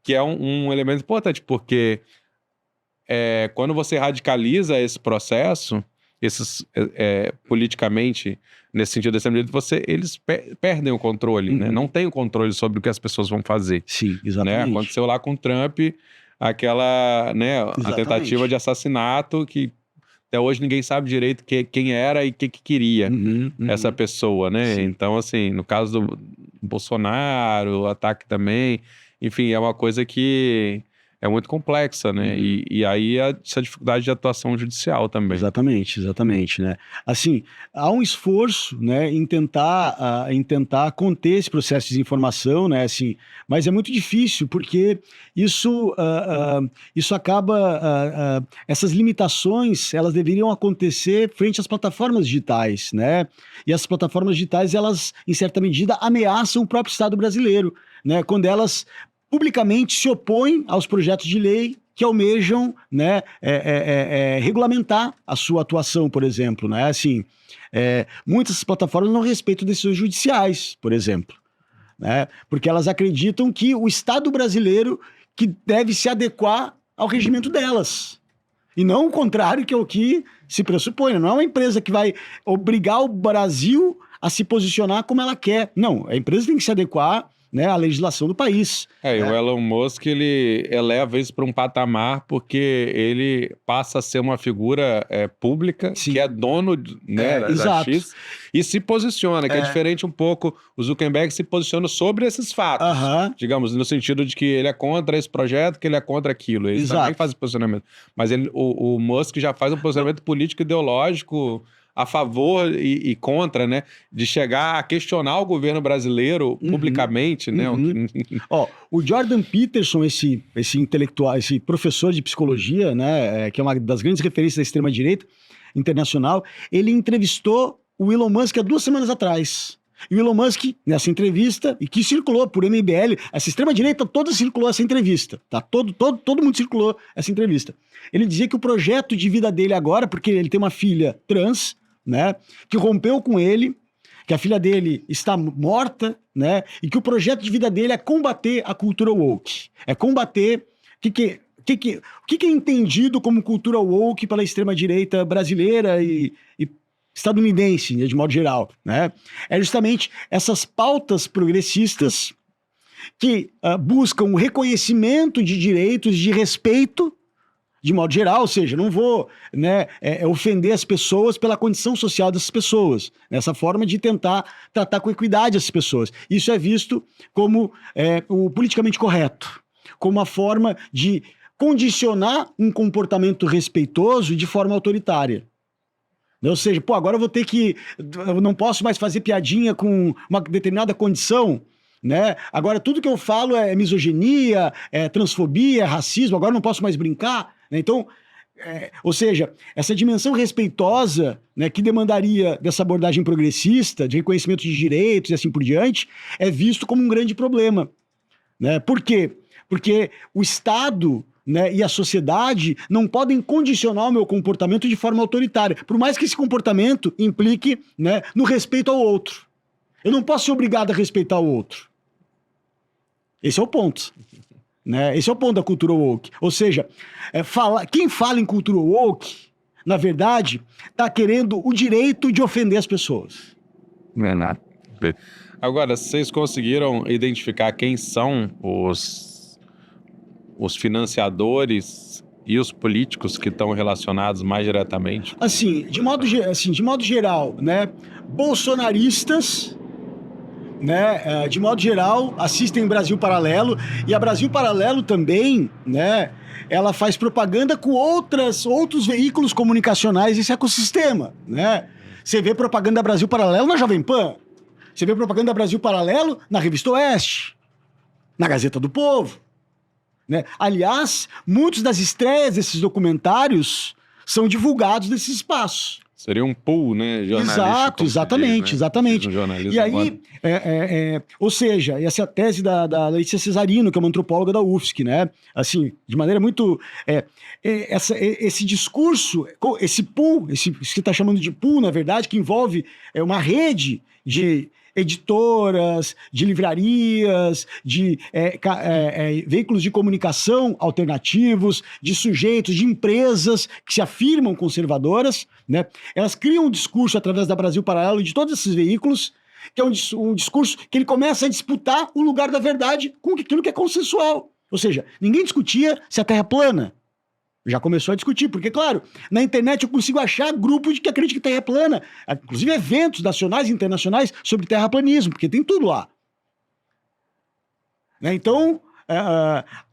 que é um elemento importante, porque quando você radicaliza esse processo, politicamente, nesse sentido da extrema-direita, eles perdem o controle, né? Não tem o controle sobre o que as pessoas vão fazer. Sim, exatamente. Né? Aconteceu lá com o Trump, aquela, né, a tentativa de assassinato que até hoje ninguém sabe direito quem era e o que queria essa pessoa, né? Sim. Então, assim, no caso do Bolsonaro, o ataque também, enfim, é uma coisa que é muito complexa, né? E aí essa dificuldade de atuação judicial também. Exatamente, né? Assim, há um esforço, né, em tentar conter esse processo de desinformação, né, assim, mas é muito difícil porque isso acaba, essas limitações, elas deveriam acontecer frente às plataformas digitais, né? E as plataformas digitais, elas, em certa medida, ameaçam o próprio Estado brasileiro, né? Quando elas publicamente se opõem aos projetos de lei que almejam, né, regulamentar a sua atuação, por exemplo, né? Assim, muitas plataformas não respeitam decisões judiciais, por exemplo, né? Porque elas acreditam que o Estado brasileiro que deve se adequar ao regimento delas. E não o contrário, que é o que se pressupõe. Não é uma empresa que vai obrigar o Brasil a se posicionar como ela quer. Não, a empresa tem que se adequar, né, à legislação do país. E o Elon Musk, ele eleva isso para um patamar porque ele passa a ser uma figura pública, Sim. que é dono, né, da exato. X, e se posiciona, que é diferente um pouco. O Zuckerberg se posiciona sobre esses fatos, digamos, no sentido de que ele é contra esse projeto, que ele é contra aquilo. Ele também faz esse posicionamento. Mas o Musk já faz um posicionamento político ideológico a favor e contra, né? De chegar a questionar o governo brasileiro publicamente, né? O Jordan Peterson, esse intelectual, esse professor de psicologia, né? Que é uma das grandes referências da extrema-direita internacional, ele entrevistou o Elon Musk há 2 semanas atrás. E o Elon Musk, nessa entrevista, e que circulou por MBL, essa extrema-direita toda circulou essa entrevista, tá? Todo mundo circulou essa entrevista. Ele dizia que o projeto de vida dele agora, porque ele tem uma filha trans, né, que rompeu com ele, que a filha dele está morta, né, e que o projeto de vida dele é combater a cultura woke. É combater o que é entendido como cultura woke pela extrema-direita brasileira e estadunidense, de modo geral, né? É justamente essas pautas progressistas que buscam o reconhecimento de direitos, de respeito, de modo geral, ou seja, não vou, né, ofender as pessoas pela condição social dessas pessoas, nessa forma de tentar tratar com equidade essas pessoas. Isso é visto como o politicamente correto, como uma forma de condicionar um comportamento respeitoso de forma autoritária. Ou seja, agora eu não posso mais fazer piadinha com uma determinada condição, né? Agora tudo que eu falo é misoginia, é transfobia, é racismo, agora eu não posso mais brincar, né? Então, ou seja, essa dimensão respeitosa, né, que demandaria dessa abordagem progressista, de reconhecimento de direitos e assim por diante, é visto como um grande problema, né? Por quê? Porque o Estado, né, e a sociedade não podem condicionar o meu comportamento de forma autoritária, por mais que esse comportamento implique, né, no respeito ao outro. Eu não posso ser obrigado a respeitar o outro. Esse é o ponto. Né? Esse é o ponto da cultura woke. Ou seja, quem fala em cultura woke, na verdade, está querendo o direito de ofender as pessoas. Verdade. Agora, vocês conseguiram identificar quem são os financiadores e os políticos que estão relacionados mais diretamente? Assim, de modo geral, né, bolsonaristas, né, de modo geral, assistem Brasil Paralelo, e a Brasil Paralelo também, né, ela faz propaganda com outros veículos comunicacionais desse ecossistema, né? Você vê propaganda Brasil Paralelo na Jovem Pan, você vê propaganda Brasil Paralelo na Revista Oeste, na Gazeta do Povo, né? Aliás, muitos das estreias desses documentários são divulgados nesse espaço. Seria um pool, né? Jornalístico, Exatamente. E aí, agora. ou seja, essa é a tese da Letícia Cesarino, que é uma antropóloga da UFSC, né? Assim, de maneira muito... esse discurso, esse pool, isso que você está chamando de pool, na verdade, que envolve uma rede de editoras, de livrarias, de veículos de comunicação alternativos, de sujeitos, de empresas que se afirmam conservadoras, né? Elas criam um discurso através da Brasil Paralelo e de todos esses veículos, que é um discurso que ele começa a disputar o lugar da verdade com aquilo que é consensual. Ou seja, ninguém discutia se a Terra é plana. Já começou a discutir, porque, claro, na internet eu consigo achar grupos que acreditam que Terra é plana, inclusive eventos nacionais e internacionais sobre terraplanismo, porque tem tudo lá. Né? Então,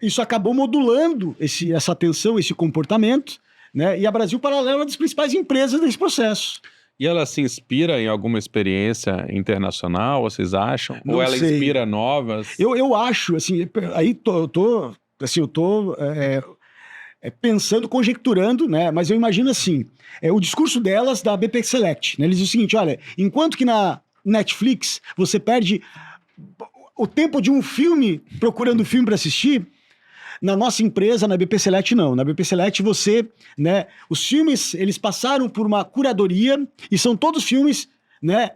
isso acabou modulando essa atenção, esse comportamento, né? E a Brasil Paralelo é uma das principais empresas desse processo. E ela se inspira em alguma experiência internacional, vocês acham? Não Ou ela sei. inspira novas? Eu acho, assim, aí eu tô pensando, conjecturando, né? Mas eu imagino assim, o discurso delas da BP Select, né? Eles dizem o seguinte, olha, enquanto que na Netflix você perde o tempo de um filme procurando filme para assistir, na nossa empresa, na BP Select, não. Na BP Select, você, né? Os filmes, eles passaram por uma curadoria e são todos filmes, né?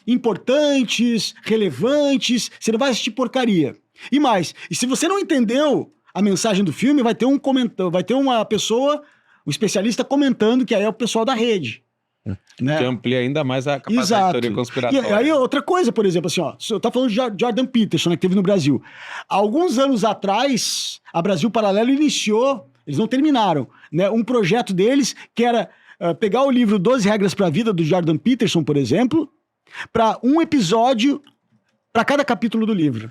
Importantes, relevantes. Você não vai assistir porcaria. E mais, e se você não entendeu a mensagem do filme, vai ter uma pessoa, um especialista comentando, que aí é o pessoal da rede. Né? Que amplia ainda mais a capacidade Exato. de teoria conspiratória. E aí outra coisa, por exemplo, assim, ó, eu tava falando de Jordan Peterson, né, que teve no Brasil. Alguns anos atrás, a Brasil Paralelo iniciou, eles não terminaram, né, um projeto deles que era pegar o livro 12 Regras para a Vida, do Jordan Peterson, por exemplo, para um episódio para cada capítulo do livro.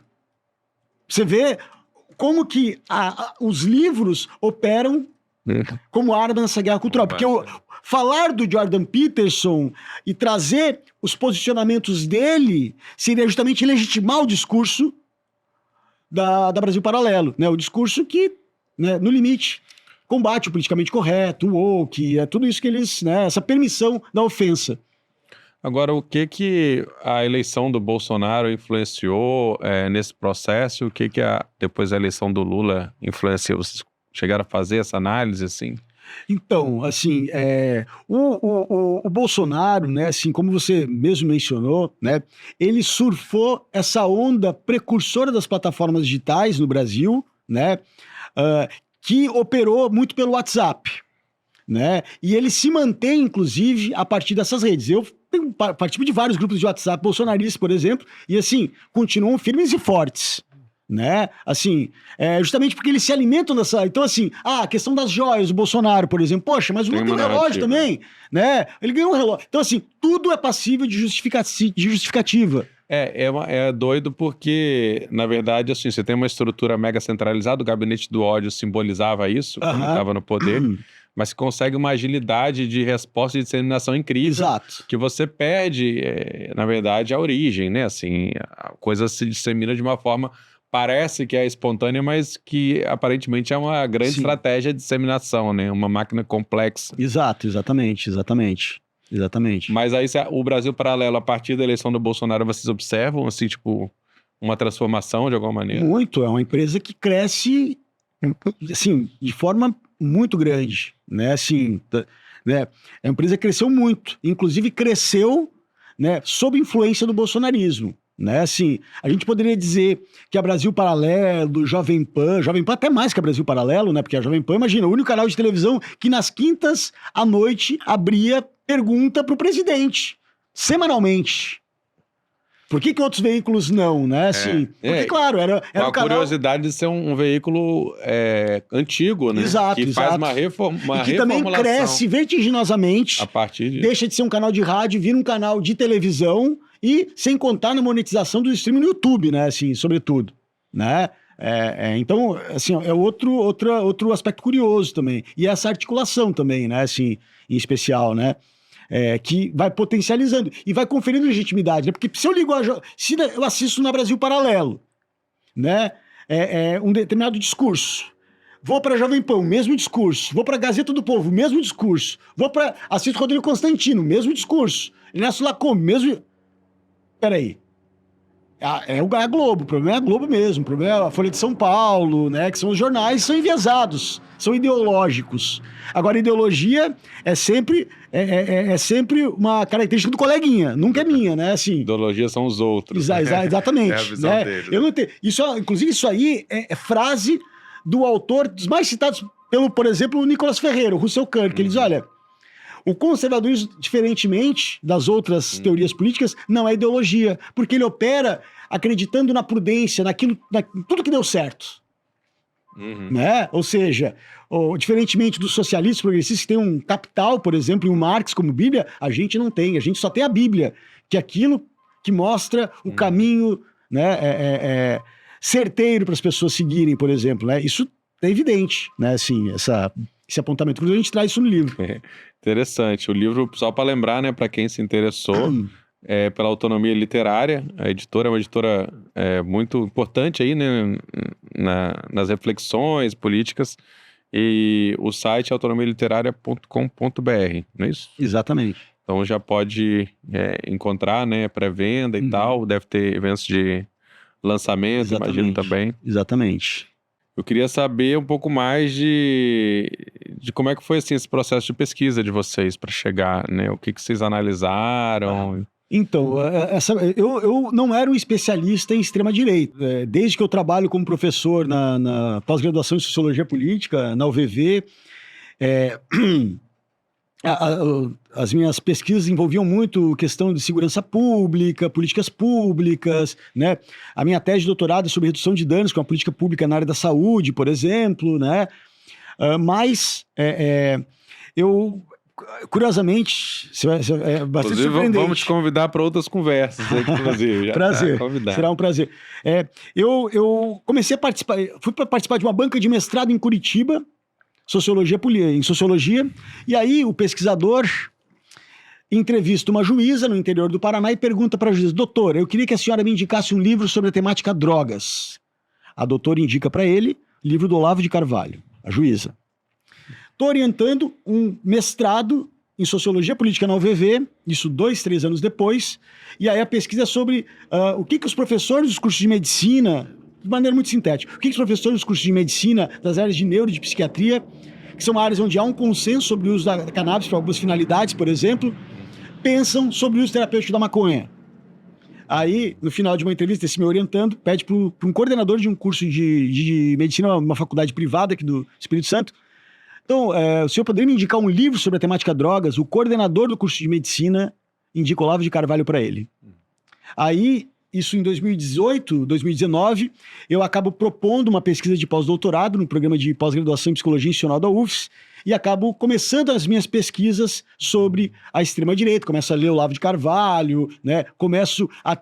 Você vê como que os livros operam como arma nessa guerra cultural. Porque falar do Jordan Peterson e trazer os posicionamentos dele seria justamente legitimar o discurso da Brasil Paralelo, né? O discurso que, né, no limite, combate o politicamente correto, o woke, tudo isso que eles, né, essa permissão da ofensa. Agora, o que a eleição do Bolsonaro influenciou nesse processo? O que depois a eleição do Lula influenciou? Vocês chegaram a fazer essa análise, assim? Então, assim, o Bolsonaro, né, assim, como você mesmo mencionou, né, ele surfou essa onda precursora das plataformas digitais no Brasil, né, que operou muito pelo WhatsApp, né, e ele se mantém, inclusive, a partir dessas redes. Eu participo de vários grupos de WhatsApp bolsonaristas, por exemplo, e, assim, continuam firmes e fortes. Né? Assim, justamente porque eles se alimentam dessa... Então, assim, a questão das joias, o Bolsonaro, por exemplo, poxa, mas o Lula tem um relógio também, né? Ele ganhou um relógio. Então, assim, tudo é passível de justificativa. É doido porque, na verdade, assim, você tem uma estrutura mega centralizada, o gabinete do ódio simbolizava isso, quando estava no poder, mas você consegue uma agilidade de resposta e disseminação incrível. Exato. Que você perde, na verdade, a origem, né? Assim, a coisa se dissemina de uma forma... Parece que é espontânea, mas que aparentemente é uma grande estratégia de disseminação, né? Uma máquina complexa. Exatamente. Mas aí o Brasil Paralelo, a partir da eleição do Bolsonaro, vocês observam, assim, tipo, uma transformação de alguma maneira? Muito, é uma empresa que cresce, assim, de forma muito grande, né? Assim, né? A empresa cresceu muito, inclusive cresceu, né, sob influência do bolsonarismo. Né, assim, a gente poderia dizer que a Brasil Paralelo, Jovem Pan até mais que a Brasil Paralelo, né? Porque a Jovem Pan, imagina, o único canal de televisão que nas quintas à noite abria pergunta para o presidente, semanalmente. Por que outros veículos não, né? Assim, porque, claro, era um canal... curiosidade de ser um veículo antigo, né? Exato, que faz uma reformulação. E que também cresce vertiginosamente. A partir disso. Deixa de ser um canal de rádio, vira um canal de televisão. E sem contar na monetização do streaming no YouTube, né, assim, sobretudo, né, então, assim, é outro aspecto curioso também, e essa articulação também, né, assim, em especial, né, que vai potencializando e vai conferindo legitimidade, né, porque se eu ligo, se eu assisto na Brasil Paralelo, né, um determinado discurso, vou para Jovem Pan, mesmo discurso, vou para Gazeta do Povo, mesmo discurso, assisto Rodrigo Constantino, mesmo discurso, Ernesto Lacombe, mesmo... Peraí, é a Globo, o problema é a Globo mesmo, o problema é a Folha de São Paulo, né, que são os jornais, são enviesados, são ideológicos. Agora, ideologia é sempre uma característica do coleguinha, nunca é minha, né, assim. Ideologia são os outros. Exatamente. É a visão né? deles. Eu não tenho, inclusive, isso aí é frase do autor dos mais citados por exemplo, o Nicolas Ferreira, o Russell Kirk, que ele diz, olha... O conservadorismo, diferentemente das outras teorias políticas, não é ideologia, porque ele opera acreditando na prudência, tudo que deu certo. Né? Ou seja, diferentemente dos socialistas progressistas que têm um capital, por exemplo, e um Marx como Bíblia, a gente não tem, a gente só tem a Bíblia, que é aquilo que mostra o caminho, né, certeiro para as pessoas seguirem, por exemplo, né? Isso é evidente, né? Assim, esse apontamento. Inclusive, a gente traz isso no livro. Interessante. O livro, só para lembrar, né, para quem se interessou, é pela Autonomia Literária. A editora é uma editora muito importante aí, né, nas reflexões políticas. E o site é autonomialiteraria.com.br, não é isso? Exatamente. Então já pode encontrar, né, pré-venda e tal. Deve ter eventos de lançamento, imagino também. Exatamente. Eu queria saber um pouco mais de como é que foi assim, esse processo de pesquisa de vocês para chegar, né? O que vocês analisaram? Então, eu não era um especialista em extrema-direita. Desde que eu trabalho como professor na pós-graduação em Sociologia Política, na UVV, as minhas pesquisas envolviam muito questão de segurança pública, políticas públicas, né? A minha tese de doutorado é sobre redução de danos com a política pública na área da saúde, por exemplo, né? Mas eu, curiosamente, é bastante surpreendente. Vamos te convidar para outras conversas, inclusive. Prazer, será um prazer. Eu comecei a participar, fui para participar de uma banca de mestrado em Curitiba, em sociologia, e aí o pesquisador entrevista uma juíza no interior do Paraná e pergunta para a juíza: doutora, eu queria que a senhora me indicasse um livro sobre a temática drogas. A doutora indica para ele livro do Olavo de Carvalho, a juíza. Estou orientando um mestrado em Sociologia Política na UVV, isso 2, 3 anos depois, e aí a pesquisa é sobre o que os professores dos cursos de medicina, de maneira muito sintética, o que os professores dos cursos de medicina, das áreas de neuro e de psiquiatria, que são áreas onde há um consenso sobre o uso da cannabis para algumas finalidades, por exemplo, pensam sobre o uso terapêutico da maconha. Aí, no final de uma entrevista, esse me orientando, pede para um coordenador de um curso de medicina, uma faculdade privada aqui do Espírito Santo: então, o senhor poderia me indicar um livro sobre a temática drogas? O coordenador do curso de medicina indica Olavo de Carvalho para ele. Aí, isso em 2018, 2019, eu acabo propondo uma pesquisa de pós-doutorado no programa de pós-graduação em Psicologia Institucional da UFS e acabo começando as minhas pesquisas sobre a extrema-direita. Começo a ler Olavo de Carvalho, né? Começo a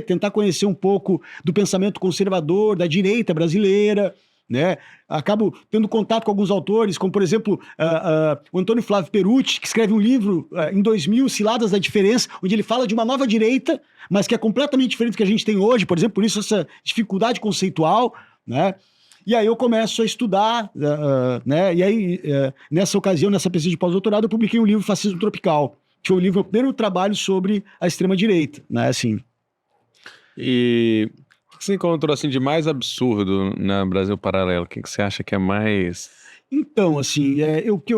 tentar conhecer um pouco do pensamento conservador da direita brasileira, né? Acabo tendo contato com alguns autores, como, por exemplo, o Antônio Flávio Perucci, que escreve um livro em 2000, Ciladas da Diferença, onde ele fala de uma nova direita, mas que é completamente diferente do que a gente tem hoje, por exemplo, por isso essa dificuldade conceitual, né? E aí eu começo a estudar, né? E aí, nessa ocasião, nessa pesquisa de pós-doutorado, eu publiquei um livro, Fascismo Tropical, que foi o meu primeiro trabalho sobre a extrema-direita, né? Assim. E o que você encontrou assim de mais absurdo na Brasil Paralelo? O que você acha que é mais... Então, assim, o que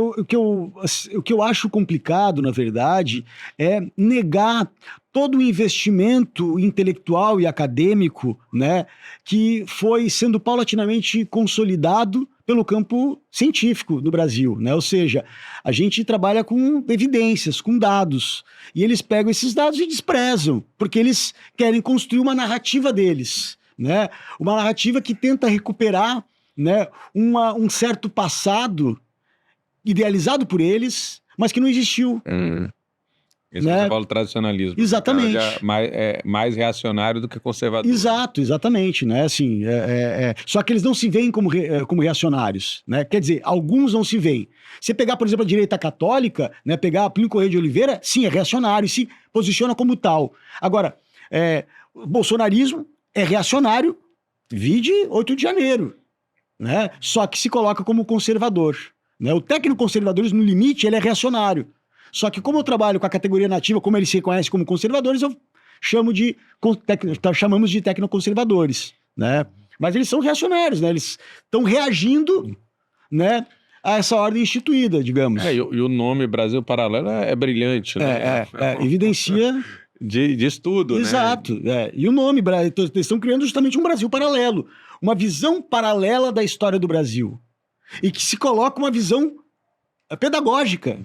eu acho complicado, na verdade, é negar todo o investimento intelectual e acadêmico, né, que foi sendo paulatinamente consolidado pelo campo científico no Brasil, né? Ou seja, a gente trabalha com evidências, com dados, e eles pegam esses dados e desprezam, porque eles querem construir uma narrativa deles, né? Uma narrativa que tenta recuperar, né, um certo passado idealizado por eles, mas que não existiu. Esse né? você fala tradicionalismo. Exatamente. Mais reacionário do que conservador. Exato, exatamente, né? Assim, só que eles não se veem como reacionários, né? Quer dizer, alguns não se veem. Se pegar, por exemplo, a direita católica, né? Pegar Plínio Correia de Oliveira, sim, é reacionário, se posiciona como tal. Agora, o bolsonarismo é reacionário, vide 8 de janeiro, né? Só que se coloca como conservador, né? O técnico-conservadorismo, no limite, ele é reacionário. Só que como eu trabalho com a categoria nativa, como eles se reconhecem como conservadores, eu chamamos de tecnoconservadores, né? Mas eles são reacionários, né? Eles estão reagindo, né, a essa ordem instituída, digamos. E o nome Brasil Paralelo é brilhante, né? Evidencia... De estudo, exato, né? E o nome, eles estão criando justamente um Brasil paralelo, uma visão paralela da história do Brasil, e que se coloca uma visão pedagógica.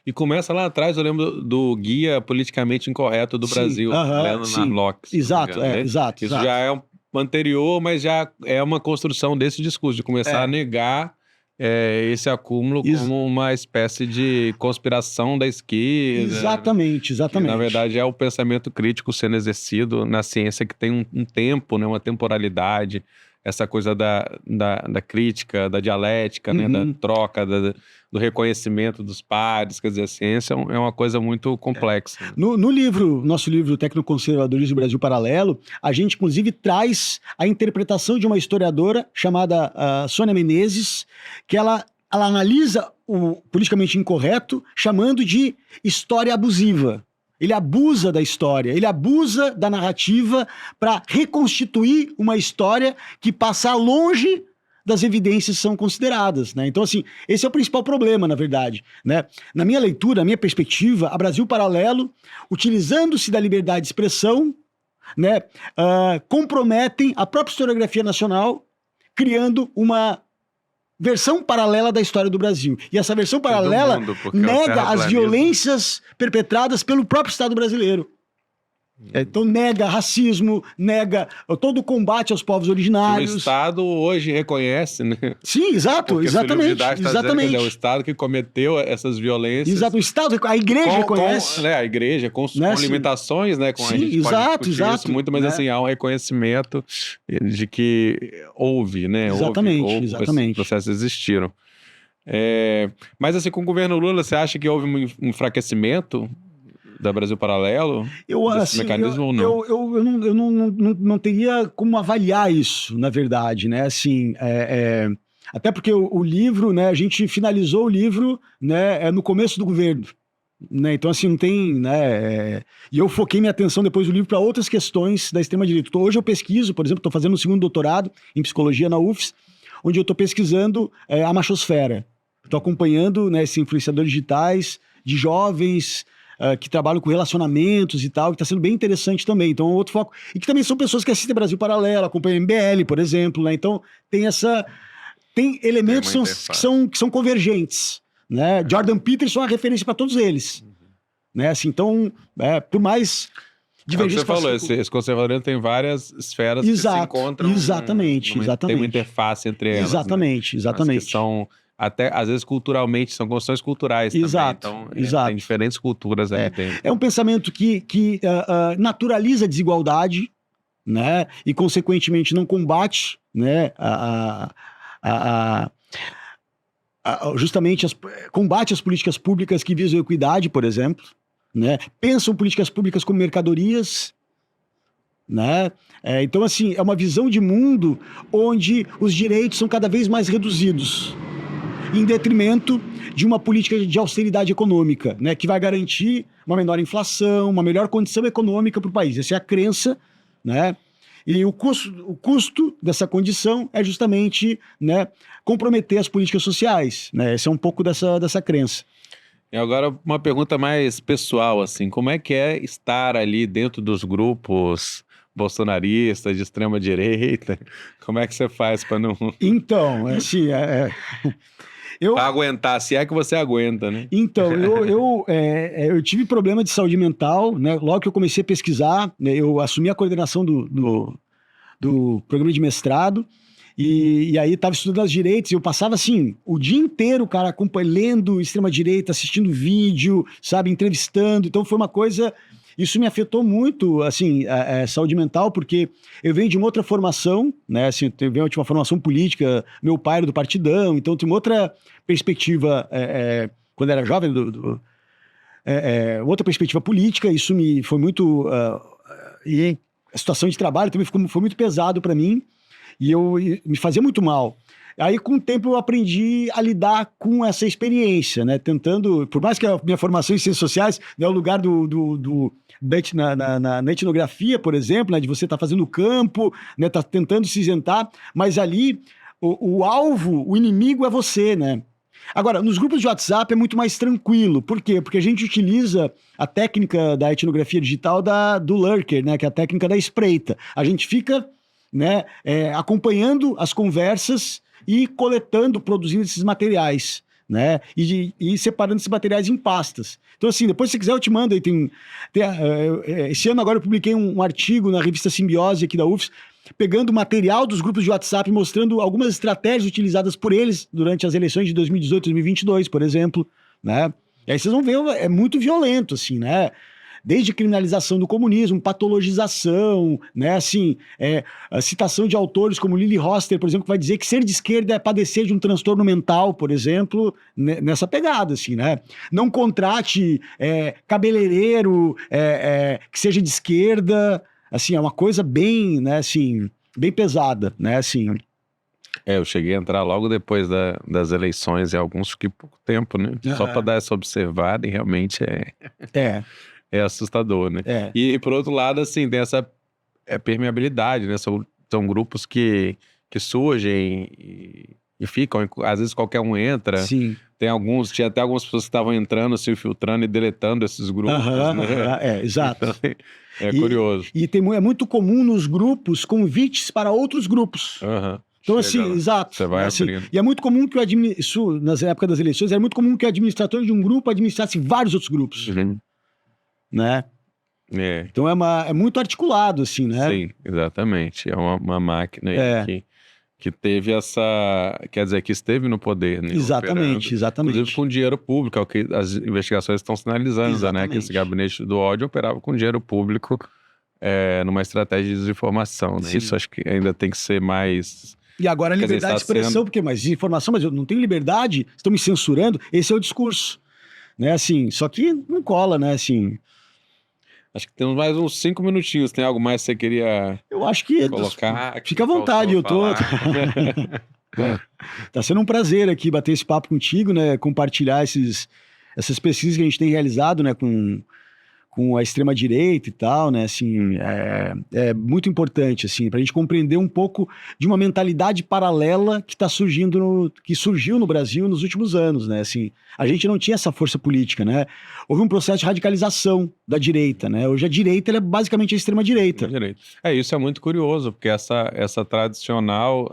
E começa lá atrás, eu lembro do Guia Politicamente Incorreto do Brasil, Leonard Narlock. Exato, exato. Isso já é anterior, mas já é uma construção desse discurso, de começar a negar esse acúmulo como uma espécie de conspiração da esquerda. Exatamente, exatamente. Que, na verdade, é o pensamento crítico sendo exercido na ciência que tem um tempo, né, uma temporalidade, essa coisa da crítica, da dialética, né, da troca, do reconhecimento dos pares. Quer dizer, a ciência é uma coisa muito complexa. No nosso livro Tecnoconservadorismo e Brasil Paralelo, a gente, inclusive, traz a interpretação de uma historiadora chamada Sônia Menezes, que ela analisa o politicamente incorreto chamando de história abusiva. Ele abusa da história, ele abusa da narrativa para reconstituir uma história que passa longe das evidências que são consideradas, né? Então, assim, esse é o principal problema, na verdade, né? Na minha leitura, na minha perspectiva, a Brasil Paralelo, utilizando-se da liberdade de expressão, né, comprometem a própria historiografia nacional, criando uma versão paralela da história do Brasil. E essa versão paralela nega as violências perpetradas pelo próprio Estado brasileiro. Então nega racismo, nega todo o combate aos povos originários. O Estado hoje reconhece, né? Sim, exato, porque exatamente. Exatamente. Dizendo, é o Estado que cometeu essas violências. Exato, o Estado, a igreja reconhece. A igreja, com limitações, né? Sim, a gente pode discutir isso muito, mas assim, há um reconhecimento de que houve, né? Exatamente. Esses processos existiram. Mas assim, com o governo Lula, você acha que houve um enfraquecimento da Brasil Paralelo? Assim, mecanismo ou não? Eu não teria como avaliar isso, na verdade, né? Assim, até porque o livro, né? A gente finalizou o livro, né? No começo do governo, né? Então, assim, não tem, né? E eu foquei minha atenção depois do livro para outras questões da extrema-direita. Então, hoje eu pesquiso, por exemplo, estou fazendo um segundo doutorado em psicologia na UFS, onde eu estou pesquisando a machosfera. Estou acompanhando, né, esses influenciadores digitais de jovens que trabalham com relacionamentos e tal, que está sendo bem interessante também. Então, outro foco. E que também são pessoas que assistem Brasil Paralelo, acompanham MBL, por exemplo, né? Então, tem elementos que são convergentes, né? Jordan Peterson é uma referência para todos eles. Né? Assim, então, por mais divergência... Você falou, esse conservadorismo tem várias esferas que se encontram... Exatamente. Tem uma interface entre elas. Exatamente. Que são... Até, às vezes, culturalmente, são questões culturais também. Então, tem diferentes culturas aí dentro. É um pensamento que naturaliza a desigualdade, né? E, consequentemente, não combate, né? Justamente combate as políticas públicas que visam a equidade, por exemplo, né? Pensam políticas públicas como mercadorias, né? Então, assim, é uma visão de mundo onde os direitos são cada vez mais reduzidos, em detrimento de uma política de austeridade econômica, né, que vai garantir uma menor inflação, uma melhor condição econômica para o país. Essa é a crença, né? E o custo dessa condição é justamente, né, comprometer as políticas sociais, né? Esse é um pouco dessa crença. E agora uma pergunta mais pessoal, assim, como é que é estar ali dentro dos grupos bolsonaristas de extrema direita? Como é que você faz para não... Então, assim... Para aguentar, se é que você aguenta, né? Então, eu tive problema de saúde mental, né? Logo que eu comecei a pesquisar, né? Eu assumi a coordenação do programa de mestrado, e aí estava estudando as direitas, e eu passava, assim, o dia inteiro, cara, lendo extrema-direita, assistindo vídeo, sabe, entrevistando. Então, foi uma coisa... Isso me afetou muito, assim, saúde mental, porque eu venho de uma outra formação, né, assim, eu venho de uma formação política, meu pai era do Partidão, então tem uma outra perspectiva, quando eu era jovem, outra perspectiva política, isso foi muito... e a situação de trabalho também foi muito pesado para mim, e me fazia muito mal. Aí, com o tempo, eu aprendi a lidar com essa experiência, né? Tentando, por mais que a minha formação em ciências sociais, né, o lugar na etnografia, por exemplo, né, de você estar fazendo campo, né, tá tentando se isentar, mas ali o alvo, o inimigo é você, né? Agora, nos grupos de WhatsApp é muito mais tranquilo. Por quê? Porque a gente utiliza a técnica da etnografia digital do lurker, né, que é a técnica da espreita. A gente fica, né, acompanhando as conversas e coletando, produzindo esses materiais, né? E separando esses materiais em pastas. Então, assim, depois, se quiser, eu te mando. Esse ano agora eu publiquei um artigo na revista Simbiose aqui da UFS, pegando material dos grupos de WhatsApp, mostrando algumas estratégias utilizadas por eles durante as eleições de 2018 e 2022, por exemplo, né? E aí vocês vão ver, é muito violento, assim, né? Desde criminalização do comunismo, patologização, né? Assim, a citação de autores como Lili Roster, por exemplo, que vai dizer que ser de esquerda é padecer de um transtorno mental, por exemplo, nessa pegada, assim, né? Não contrate cabeleireiro que seja de esquerda, assim, é uma coisa bem, né, assim, bem pesada, né, assim. Eu cheguei a entrar logo depois das eleições e alguns fiquei pouco tempo, né? Só para dar essa observada e realmente é assustador, né? E por outro lado, assim, tem essa permeabilidade, né? São grupos que surgem e ficam, às vezes qualquer um entra. Sim. Tinha até algumas pessoas que estavam entrando, se infiltrando e deletando esses grupos, né? Exato. Então, curioso. E é muito comum nos grupos convites para outros grupos. Então, assim, exato. Você vai assim, abrindo. e é muito comum que isso, nas épocas das eleições, era muito comum que o administrador de um grupo administrasse vários outros grupos. Né? Então é muito articulado, assim, né? Sim, exatamente. É uma máquina que teve essa... Quer dizer, que esteve no poder, né? Exatamente. Inclusive com dinheiro público, é o que as investigações estão sinalizando, né? Que esse gabinete do ódio operava com dinheiro público numa estratégia de desinformação, né? Isso acho que ainda tem que ser mais... E agora a liberdade de expressão, porque mais informação, mas eu não tenho liberdade, estão me censurando, esse é o discurso, né, assim, só que não cola, né, assim. Acho que temos mais uns 5 minutinhos, tem algo mais que você queria eu acho que colocar? Fica à vontade, eu tô... Tá sendo um prazer aqui bater esse papo contigo, né, compartilhar essas pesquisas que a gente tem realizado, né, com a extrema-direita e tal, né, assim, é muito importante, assim, pra gente compreender um pouco de uma mentalidade paralela que que surgiu no Brasil nos últimos anos, né, assim, a gente não tinha essa força política, né, houve um processo de radicalização da direita, né, hoje a direita, ela é basicamente a extrema-direita. Isso é muito curioso, porque essa tradicional,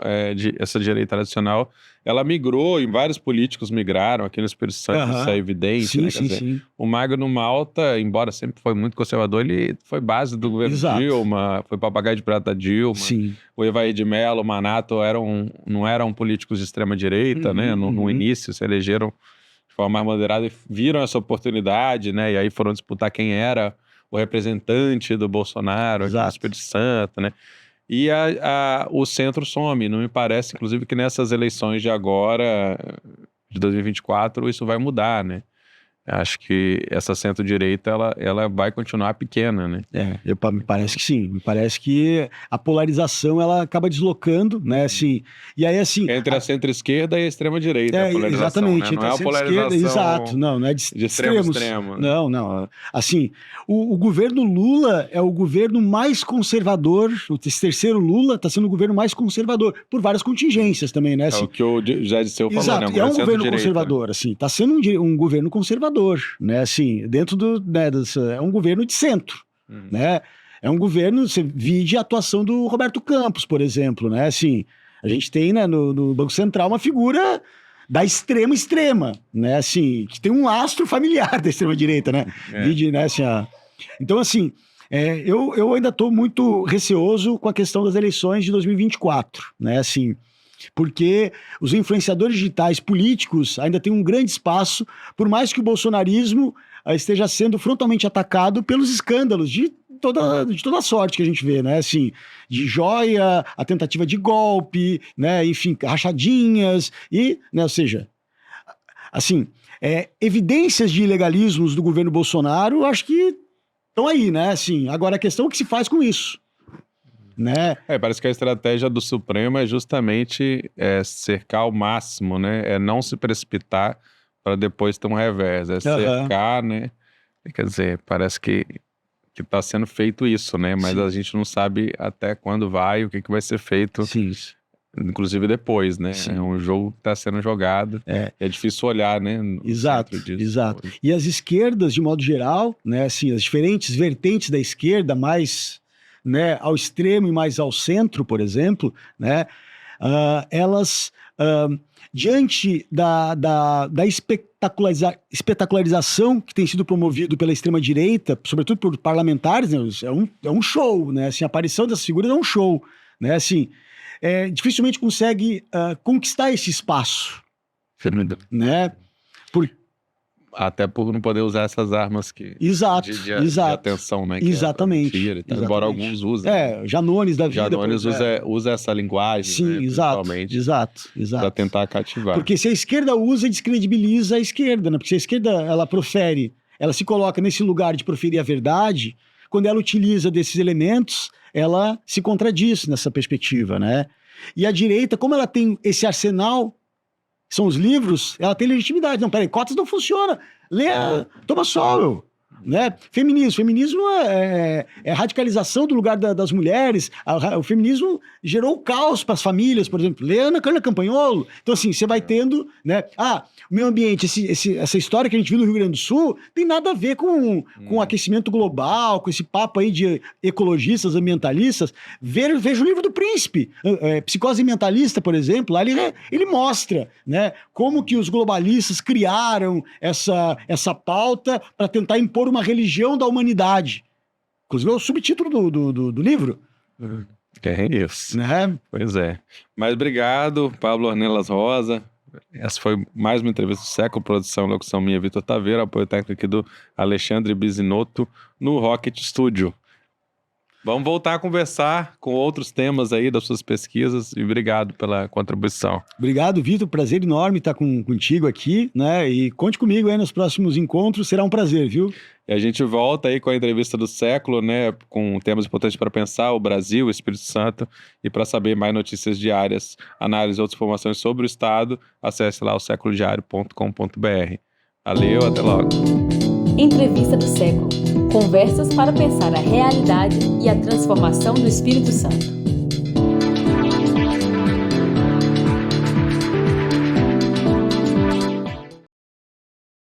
essa direita tradicional, ela migrou, e vários políticos migraram, aqui no Espírito Santo isso é evidente, sim, né? Sim. O Magno Malta, embora sempre foi muito conservador, ele foi base do governo Dilma, foi papagaio de prata da Dilma. Sim. O Evair de Mello, o Manato não eram políticos de extrema-direita, né? No início se elegeram de forma mais moderada e viram essa oportunidade, né? E aí foram disputar quem era o representante do Bolsonaro aqui no Espírito Santo, né? E o centro some. Não me parece, inclusive, que nessas eleições de agora, de 2024, isso vai mudar, né? Acho que essa centro-direita, ela vai continuar pequena, né? Me parece que sim. Me parece que a polarização, ela acaba deslocando, né? Assim, e aí, assim... Entre a centro-esquerda e a extrema-direita, a polarização, exatamente. Né? Não é a polarização exato. Não é de extremo extremos. Extremo. Não. Assim, o governo Lula é o governo mais conservador, esse terceiro Lula está sendo o governo mais conservador, por várias contingências também, né? Assim, é o que o José Disseu falou, exato, né? É um governo conservador, assim, está sendo um governo conservador, né? Assim, dentro é um governo de centro, né? É um governo, você vide a atuação do Roberto Campos, por exemplo, né? Assim, a gente tem, né, no Banco Central uma figura da extrema, né? Assim, que tem um lastro familiar da extrema-direita, né? Vide, né, assim, Então, assim, eu ainda estou muito receoso com a questão das eleições de 2024, né? Assim, porque os influenciadores digitais políticos ainda têm um grande espaço, por mais que o bolsonarismo esteja sendo frontalmente atacado pelos escândalos de toda a sorte que a gente vê, né? Assim, de joia, a tentativa de golpe, né? Enfim, rachadinhas e, né? Ou seja, assim, evidências de ilegalismos do governo Bolsonaro, acho que estão aí, né? Assim, agora a questão é o que se faz com isso. Né? Parece que a estratégia do Supremo é justamente cercar ao máximo, né? É não se precipitar para depois ter um revés. É cercar, né? Quer dizer, parece que está sendo feito isso, né? Mas a gente não sabe até quando vai, o que vai ser feito. Sim. Inclusive depois, né? Sim. É um jogo que está sendo jogado. É difícil olhar, né? Exato. E as esquerdas, de modo geral, né? Assim, as diferentes vertentes da esquerda, mais, né, ao extremo e mais ao centro, por exemplo, né? Elas, diante da espetacularização que tem sido promovido pela extrema-direita, sobretudo por parlamentares, né? É um show, né? Assim, a aparição dessas figuras é um show, né? Assim, dificilmente consegue conquistar esse espaço, né? Até por não poder usar essas armas Exato, de exato. atenção, né? Exatamente. Mentira e tal, embora alguns usem. Janones da vida. Janones usa essa linguagem, sim, né, exato, principalmente, exato. para tentar cativar. Porque se a esquerda usa, descredibiliza a esquerda, né? Porque se a esquerda, ela se coloca nesse lugar de proferir a verdade, quando ela utiliza desses elementos, ela se contradiz nessa perspectiva, né? E a direita, como ela tem esse arsenal, são os livros, ela tem legitimidade. Não, peraí, cotas não funciona. Lê Thomas Sowell, né? Feminismo é radicalização do lugar das mulheres. O feminismo gerou caos para as famílias, por exemplo. Lê Ana Cândida Campanholo. Então, assim, você vai tendo, né? O meio ambiente, essa história que a gente viu no Rio Grande do Sul, tem nada a ver com o aquecimento global, com esse papo aí de ecologistas, ambientalistas. Veja o livro do Príncipe, Psicose Ambientalista, por exemplo. Lá ele mostra, né, como que os globalistas criaram essa pauta para tentar impor uma religião da humanidade. Inclusive é o subtítulo do livro. É isso. Né? Pois é. Mas obrigado, Pablo Ornelas Rosa. Essa foi mais uma entrevista do século, produção e locução minha, Vitor Taveira, apoio técnico aqui do Alexandre Bisinotto no Rocket Studio. Vamos voltar a conversar com outros temas aí das suas pesquisas e obrigado pela contribuição. Obrigado, Vitor. Prazer enorme estar contigo aqui, né? E conte comigo aí nos próximos encontros, será um prazer, viu? E a gente volta aí com a entrevista do século, né? Com temas importantes para pensar, o Brasil, o Espírito Santo. E para saber mais notícias diárias, análise e outras informações sobre o Estado, acesse lá o seculodiario.com.br. Valeu, até logo. Entrevista do século. Conversas para pensar a realidade e a transformação do Espírito Santo.